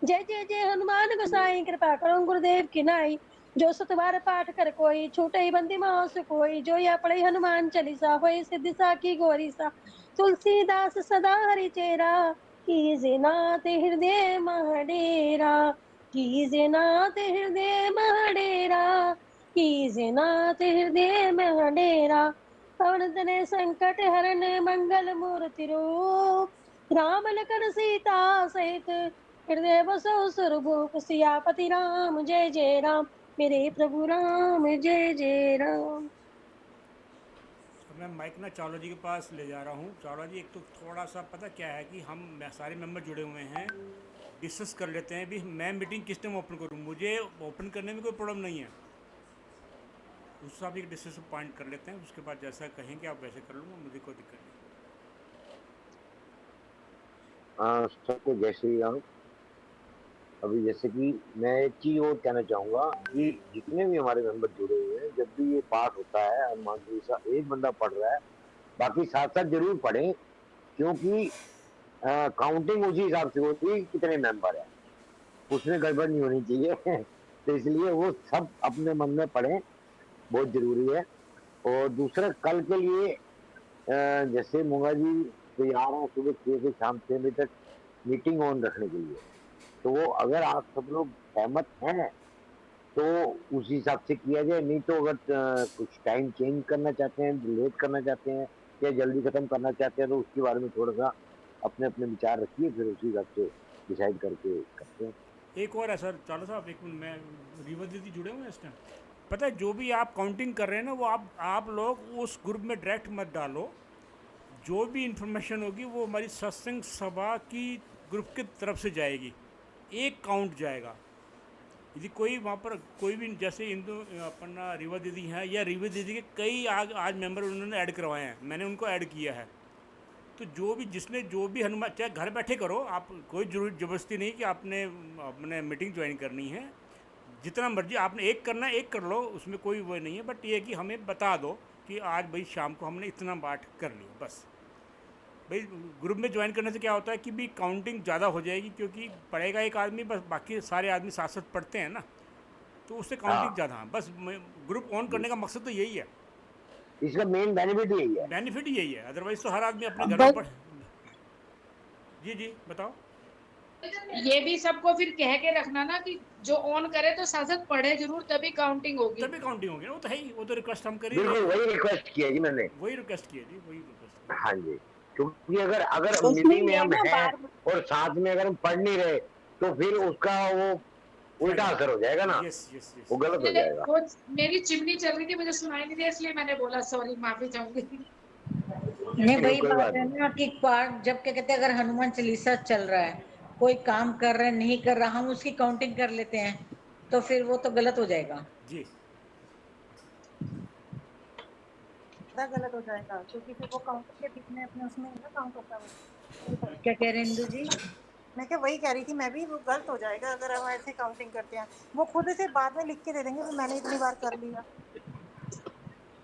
जय जय जय हनुमान गोसाई, कृपा करो गुरुदेव की नाई। जो सत बार पाठ कर कोई, छूटई बंदी महा सुख होई। जो या पढ़ई हनुमान चालीसा, होई सिद्धि साखी गौरी सा। तुलसीदास सदा हरि चेरा, कीजे नाथ हृदय मह डेरा। कीजे नाथ हृदय महडेरा, कीजे नाथ हृदय महडेरा, पवन तनय संकट हरण मंगल मूर्ति रूप, राम लखन सीता सहित हृदय बसो सुरभूप, सियापति राम जय जय राम, मेरे प्रभु राम जय जय राम। तो मैं माइक ना चावला जी के पास ले जा रहा हूँ। चावला जी, एक तो थोड़ा सा पता क्या है कि हम सारे मेंबर जुड़े हुए हैं, डिस्कस कर लेते हैं भी मैं मीटिंग किस टाइम ओपन करूँ। मुझे ओपन करने में कोई प्रॉब्लम नहीं है, उससे आप एक डिस्कस पॉइंट कर लेते हैं, उसके बाद जैसा कहेंगे आप वैसे कर लूँगा, मुझे कोई दिक्कत नहीं। सबको जय श्री राम। अभी जैसे कि मैं एक चीज और कहना चाहूंगा कि जितने भी हमारे मेंबर जुड़े हुए हैं, जब भी ये पाठ होता है हनुमान चालीसा एक बंदा पढ़ रहा है, बाकी साथ साथ जरूर पढ़ें, क्योंकि काउंटिंग उसी हिसाब से होती है कितने मेंबर है, उसमें गड़बड़ नहीं होनी चाहिए। तो इसलिए वो सब अपने मन में पढ़ें, बहुत जरूरी है। और दूसरा, कल के लिए जैसे मूंगा जी तैयार हैं सुबह 6 से शाम 6 बजे तक मीटिंग ऑन रखने के लिए, तो वो अगर आप सब लोग सहमत हैं तो उस हिसाब से किया जाए, नहीं तो अगर कुछ टाइम चेंज करना चाहते हैं, लेट करना चाहते हैं या जल्दी खत्म करना चाहते हैं, तो उसके बारे में थोड़ा सा अपने अपने विचार रखिए, फिर उसी हिसाब से डिसाइड करके करते हैं। एक और है सर चावला साहब, एक मिनट, मैं रीवा दीदी जुड़े हुए हैं इस टाइम। पता है जो भी आप काउंटिंग कर रहे हैं ना, वो आप लोग उस ग्रुप में डायरेक्ट मत डालो। जो भी इंफॉर्मेशन होगी वो हमारी सत्संग सभा की ग्रुप की तरफ से जाएगी, एक काउंट जाएगा। यदि कोई वहाँ पर कोई भी, जैसे हिंदू अपना रीवा दीदी हैं, या रीवा दीदी के कई आज मेंबर उन्होंने ऐड करवाए हैं, मैंने उनको ऐड किया है। तो जो भी जिसने जो भी हनुमान, चाहे घर बैठे करो आप, कोई ज़बरदस्ती नहीं कि आपने अपने मीटिंग ज्वाइन करनी है, जितना मर्जी आपने एक करना है एक कर लो, उसमें कोई वो नहीं है। बट ये है कि हमें बता दो कि आज भाई शाम को हमने इतना पाठ कर लिया, बस। भाई ग्रुप में ज्वाइन करने से क्या होता है कि भी काउंटिंग ज़्यादा हो जाएगी, क्योंकि पढ़ेगा एक आदमी, बस बाकी सारे आदमी साथ साथ पढ़ते हैं ना, तो उससे काउंटिंग ज़्यादा। हाँ, बस ग्रुप ऑन करने का मकसद तो यही है, इसका मेन बेनिफिट यही है, बेनिफिट ही यही है। अदरवाइज तो हर आदमी अपने घर में पढ़। जी जी बताओ। ये भी सबको फिर कह के रखना ना कि जो ऑन करे तो साथ साथ पढ़े जरूर, तभी काउंटिंग होगी। तभी काउंटिंग होगी, वो तो है ही, वो तो रिक्वेस्ट हम करें। बिल्कुल वही रिक्वेस्ट किया जी मैंने, वही रिक्वेस्ट किया जी, वही रिक्वेस्ट। हाँ जी, क्योंकि अगर उसमें मीटिंग में ये है हम ना हैं बार और साथ में अगर हम पढ़ नहीं रहे, तो फिर उसका वो उल्टा असर हो जाएगा ना, वो गलत हो जाएगा। वो मेरी चिमनी चल रही थी, मुझे सुनाई नहीं दिया, इसलिए मैंने बोला, सॉरी, माफी चाहूंगी। नहीं, वही बात है ना कि पाठ जब क्या कहते हैं, अगर हनुमान चालीसा चल रहा है, कोई काम कर रहा है नहीं कर रहा, हम उसकी काउंटिंग कर लेते हैं, तो फिर वो तो गलत हो जाएगा जी। गलत हो जाएगा, क्योंकि फिर वो काउंटर के बीच में अपने उसमें ना काउंट होता है। क्या कह रहे हैं इंदु जी? मैं क्या वही कह रही थी, मैं भी, वो गलत हो जाएगा अगर हम ऐसे काउंटिंग करते हैं। वो खुद से बाद में लिख के दे देंगे कि मैंने इतनी बार कर लिया।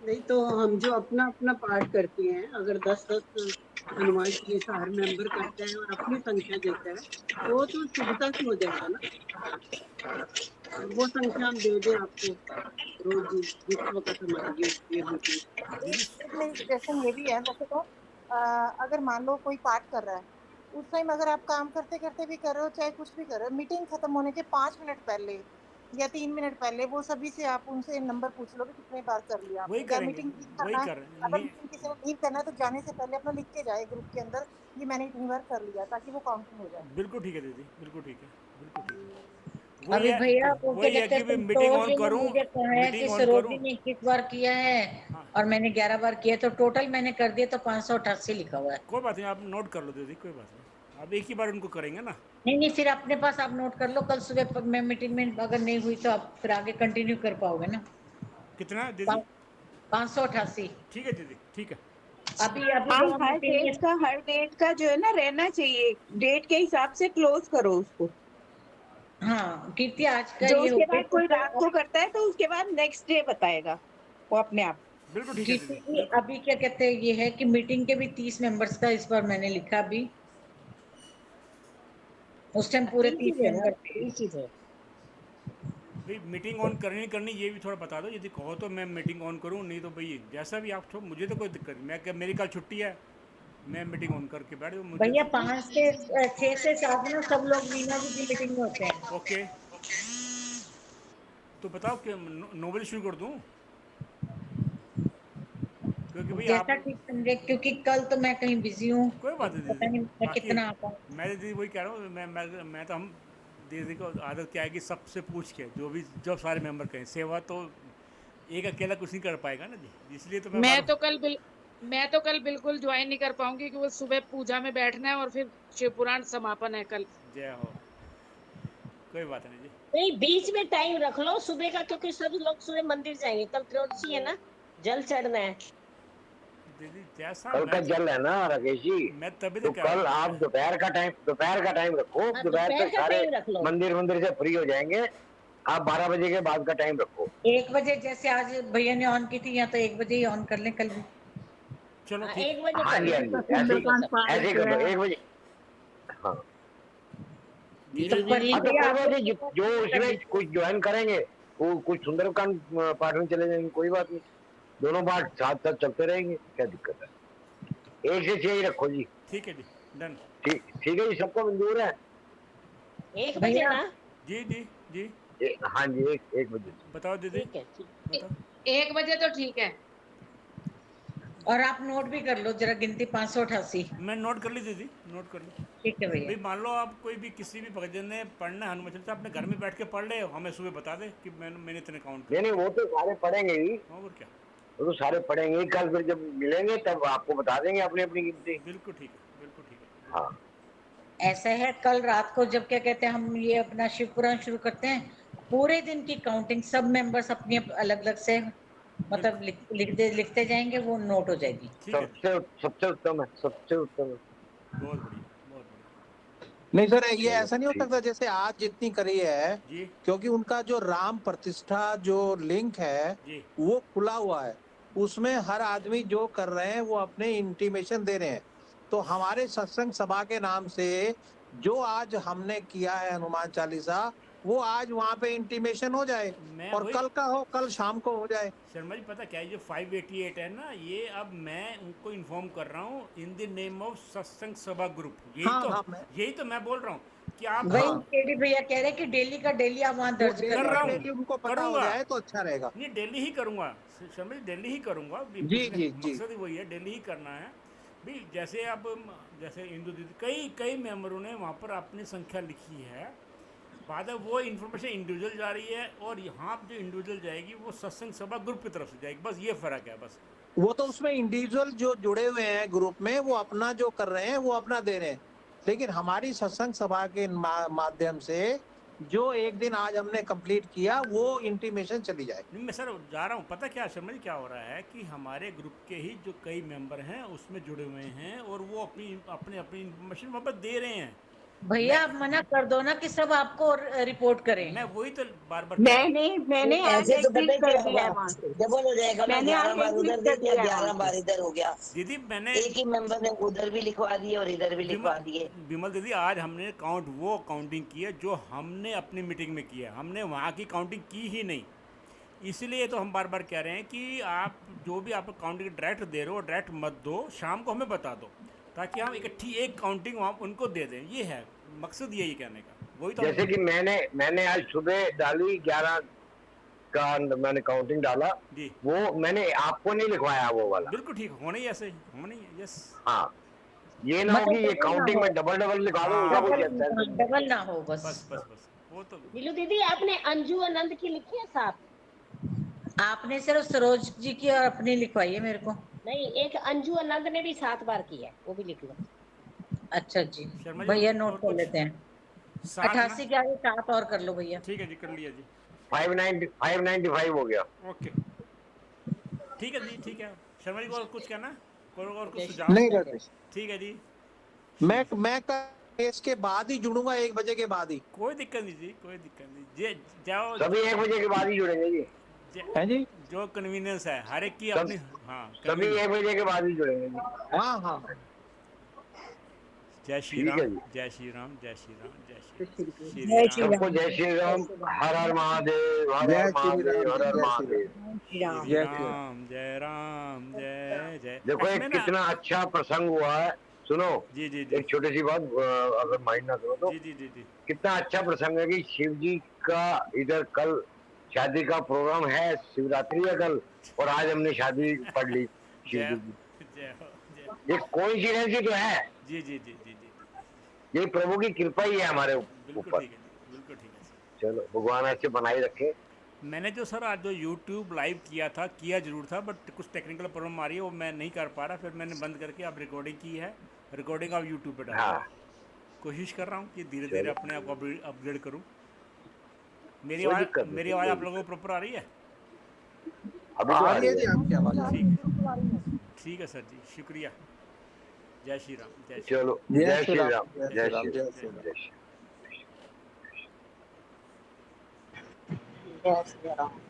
नहीं तो हम जो अपना अपना पाठ करते हैं, अगर 10-10 हनुमान चालीसा हर मेंबर करता है और अपनी संख्या देता है, तो वो तो शुद्धता से हो जाएगा ना। वो संख्या हम दे दें आपको रोज जिस वक्त हमारी ये मीटिंग। एक सजेशन ये भी है वैसे तो, अगर मान लो कोई पाठ कर रहा है, उस टाइम अगर आप काम करते करते भी कर रहे हो, चाहे कुछ भी कर रहे हो, मीटिंग खत्म होने के 5 मिनट पहले या 3 मिनट पहले वो सभी से आप उनसे नंबर पूछ लो कि कितनी बार कर लिया आपने। या मीटिंग करना है, अगर मीटिंग किसी ने लीव करना है तो जाने से पहले अपना लिख के जाए ग्रुप के अंदर, ये मैंने इतनी बार कर लिया, ताकि वो काउंटिंग हो जाए। बिल्कुल ठीक है दीदी, बिल्कुल ठीक है, बिल्कुल ठीक है। अभी भैया वो क्या कहते हैं, मीटिंग ऑन संतोष करूं, मुझे कहा कि सरोजी ने 21 बार किया है और मैंने 11 बार किया, तो टोटल मैंने कर दिया तो 588 लिखा हुआ है। कोई बात नहीं, आप नोट कर लो दीदी, कोई बात नहीं, आप एक ही बार उनको करेंगे ना। नहीं, फिर अपने पास आप नोट कर लो, कल सुबह मैं मीटिंग में अगर नहीं हुई तो आप फिर आगे कंटिन्यू कर पाओगे ना। कितना दीदी? 588। ठीक है दीदी, ठीक है। अभी हाँ, हर डेट का जो है ना रहना चाहिए, डेट के हिसाब से क्लोज करो उसको। हाँ, कीर्ति आज का जो ये उसके बाद कोई रात को करता है तो उसके बाद नेक्स्ट डे बताएगा वो अपने आप। बिल्कुल ठीक है दीदी। अभी क्या कहते हैं, ये है कि मीटिंग के भी 30 मेंबर्स का इस बार मैंने लिखा, अभी उस टाइम पूरे 30 मेंबर थे। भाई मीटिंग ऑन करनी ये भी थोड़ा बता दो, यदि कहो तो मैं मीटिंग ऑन करूं, नहीं तो भाई जैसा भी आप, मुझे तो कोई दिक्कत नहीं। मैं मेरी कल छुट्टी है, मैं मीटिंग ऑन करके बैठ जाऊँ। भैया 5 से 6 से 7 में सब लोग मीना जी की मीटिंग में होते हैं। ओके तो बताओ कि नोवेल शुरू कर दूं, क्योंकि भाई आप जैसा ठीक समझे, क्योंकि कल तो मैं कहीं बिजी हूँ, कोई बात नहीं पता नहीं मैं बाकी कितना आ पाऊँ। मैं दीदी वही कह रहा हूँ, मैं तो हम दीदी को आदत क्या है कि सबसे पूछ के जो सारे मेंबर कहें, सेवा तो एक अकेला कुछ नहीं कर पाएगा ना जी, इसलिए तो मैं तो कल बिल्कुल ज्वाइन नहीं कर पाऊंगी, क्योंकि सुबह पूजा में बैठना है और फिर शिव पुराण समापन है कल। जय हो, कोई बात नहीं जी। नहीं, बीच में टाइम रख लो सुबह का, क्योंकि सब लोग सुबह मंदिर जाएंगे, कल त्रयोदशी है ना, जल चढ़ना है। दीदी जैसा कल का जल है ना राकेश जी, मैं तभी तो कल आप दोपहर का टाइम रखो। हाँ, दोपहर दोपहर तक का सारे टाइम रख लो। मंदिर से फ्री हो जाएंगे। आप 12 बजे के बाद का टाइम रखो। 1 बजे जैसे आज भैया ने ऑन की थी, या तो 1 बजे ही ऑन कर लें कल भी। चलो हाँ, ठीक। 1 बजे हाँ कर जी, लो। हाँ जी, ऐसे ही कर दो 1 बजे। हाँ तो परवीन तो भैया कोई बात नहीं, आपको जो उसमें कुछ ज्वाइन करेंगे वो कुछ सुंदरकांड पाठ में चले जाएंगे, कोई बात नहीं, दोनों पाठ साथ साथ चलते रहेंगे, क्या दिक्कत है। 1 से 6 ही रखो जी। ठीक है जी, डन। ठीक है जी, सबको मंजूर है। 1 बजे ना? जी जी जी हाँ जी, 1 बजे। बताओ दीदी। ठीक है, बताओ। 1 बजे तो ठीक है। और आप नोट भी कर लो जरा, गिनती 588। मैं नोट कर ली दीदी, नोट कर ली। ठीक है भैया। भाई मान लो आप कोई भी किसी भी भजन ने पढ़ना है हनुमान चालीसा, अपने घर में बैठ के पढ़ ले, हमें सुबह बता दे कि मैंने इतने काउंट नहीं, वो तो सारे पढ़ेंगे ही, और क्या, वो तो सारे पढ़ेंगे ही। कल फिर जब मिलेंगे तब आपको बता देंगे अपनी अपनी गिनती। बिल्कुल ठीक है, बिल्कुल ठीक है। हाँ ऐसा है, कल रात को जब क्या कहते हैं हम ये अपना शिव पुराण शुरू करते हैं, पूरे दिन की काउंटिंग सब मेंबर्स अपनी अलग अलग से मतलब लिखते जाएंगे, वो नोट हो जाएगी। सबसे उत्तम है, सबसे उत्तम है। बहुत बढ़िया, बहुत बढ़िया। नहीं सर, ये ऐसा नहीं हो सकता जैसे आज जितनी करी है, जी क्योंकि उनका जो राम प्रतिष्ठा जो लिंक है जी वो खुला हुआ है, उसमें हर आदमी जो कर रहे हैं वो अपने इंटीमेशन दे रहे हैं। तो हमारे सत्संग सभा के नाम से जो आज हमने किया है हनुमान चालीसा, वो आज वहाँ पे इंटीमेशन हो जाए, और कल का हो, कल शाम को हो जाए। शर्मा जी पता क्या है, जो 588 है ना, ये अब मैं उनको इन्फॉर्म कर रहा हूँ इन द नेम ऑफ सत्संग सभा ग्रुप। यही तो मैं बोल रहा हूँ कि आप वही भैया कह रहे हैं कि डेली का डेली आप वहाँ दर्ज कर रहा हूँ, उनको पता हो जाए तो अच्छा रहेगा। नहीं डेली ही करूँगा शर्मा जी, डेली ही करूँगा। जी मकसद ही वही है, डेली ही करना है भी। जैसे अब जैसे इंदु दीदी कई मेंबरों ने वहाँ पर अपनी संख्या लिखी है, बाद में वो इन्फॉर्मेशन इंडिविजुअल जा रही है, और यहाँ जो इंडिविजुअल जाएगी वो सत्संग सभा ग्रुप की तरफ से जाएगी, बस ये फर्क है बस। वो तो उसमें इंडिविजुअल जो जुड़े हुए हैं ग्रुप में वो अपना जो कर रहे हैं वो अपना दे रहे हैं, लेकिन हमारी सत्संग सभा के माध्यम से जो एक दिन आज हमने कंप्लीट किया वो इंटीमेशन चली जाए। नहीं मैं सर जा रहा हूँ, पता क्या शर्मा जी क्या हो रहा है कि हमारे ग्रुप के ही जो कई मेंबर हैं उसमें जुड़े हुए हैं, और वो अपनी इन्फॉर्मेशन वहाँ पर दे रहे हैं। भैया आप मना कर दो ना कि सब आपको रिपोर्ट करें। मैं वही तो बार बार मैंने आज ऐसे तो क्लिक पता कर क्या दिया है होगा, वहाँ। डबल हो जाएगा ना, मैंने 11 आज बार क्लिक उधर दे कर दिया, दिया 11 वहाँ बार इधर हो गया। दीदी मैंने एक ही मेंबर ने उधर भी लिखवा दिए और इधर भी लिखवा दिए। विमल दीदी आज हमने काउंटिंग की है जो हमने अपनी मीटिंग में किया, हमने वहाँ की काउंटिंग की ही नहीं। इसलिए तो हम बार बार कह रहे हैं कि आप जो भी आप काउंटिंग डायरेक्ट दे रहे हो डायरेक्ट मत दो, शाम को हमें बता दो, ताकि हम इकट्ठी एक काउंटिंग वहाँ उनको दे दें। ये है मकसद, यही कहने का। वही तो जैसे कि मैंने आज सुबह डाली 11 का, मैंने काउंटिंग डाला, वो मैंने आपको नहीं लिखवाया वो वाला। बिल्कुल ठीक, होना ही ऐसे होना ही। यस हाँ, ये ना हो कि ये काउंटिंग में डबल लिखा दो, उसका कोई डबल ना हो। बस वो तो नीलू दीदी आपने अंजू आनंद की लिखी है साथ? आपने सिर्फ सरोज जी की और अपनी लिखवाई है मेरे को। नहीं, एक अंजू आनंद ने भी 7 बार की है, वो भी लिख लो। अच्छा जी भैया नोट कर लेते हैं। 88 के आगे 7 और कर लो भैया। ठीक है जी, कर लिया जी। 595 हो गया। ओके ठीक है जी, ठीक है। शर्मा जी को और कुछ कहना, और कुछ सुझाव? नहीं करते। ठीक है जी, मैं इसके बाद ही जुड़ूंगा, 1 बजे के बाद ही। कोई दिक्कत नहीं जी, कोई दिक्कत नहीं। जाओ सभी 1 बजे के बाद ही जुड़ेंगे जी। है जी, जो कन्वीनियंस है हर एक की अपनी। हाँ सभी 1 बजे के बाद ही जुड़ेंगे जी। हाँ जय श्री राम, जय श्री राम, जय श्री राम, जय श्री राम। सबको जय श्री राम, हर हर महादेव, हर हर महादेव, हर हर महादेव। जय राम, जय राम, जय जय। देखो एक कितना अच्छा प्रसंग हुआ है सुनो जी जी जी एक छोटी सी बात, अगर माइंड ना करो तो। जी जी जी जी कितना अच्छा प्रसंग है कि शिव जी का इधर कल शादी का प्रोग्राम है, शिवरात्रि है कल, और आज हमने शादी पढ़ ली शिव जय जी की। जय हो जय हो। ये कोइंसिडेंस ही तो है, जी जी जी जी जी ये प्रभु की कृपा ही है हमारे बिल्कुल ऊपर। ठीक है जी, बिल्कुल ठीक है सर। चलो भगवान ऐसे बनाए रखे। मैंने जो सर आज जो यूट्यूब लाइव किया जरूर था, बट कुछ टेक्निकल प्रॉब्लम आ रही है, वो मैं नहीं कर पा रहा, फिर मैंने बंद करके अब रिकॉर्डिंग की है, रिकॉर्डिंग अब यूट्यूब पे डाल रहा हाँ हूँ। कोशिश कर रहा हूँ कि धीरे धीरे चलो अपने आप को अपग्रेड करूँ। कोई दिक्कत मेरी नहीं, आवाज़ कोई आप लोगों को दिक्कत प्रॉपर आ रही है? अभी तो आ आ रही है रही जी, है। आपकी आवाज आ रही है। ठीक है सर जी, शुक्रिया। जय श्री राम, जय श्री चलो राम। जय जय श्री श्री राम, राम, जय जय श्री श्री राम, राम, जय श्री राम। जय श्री राम। जय श्री राम।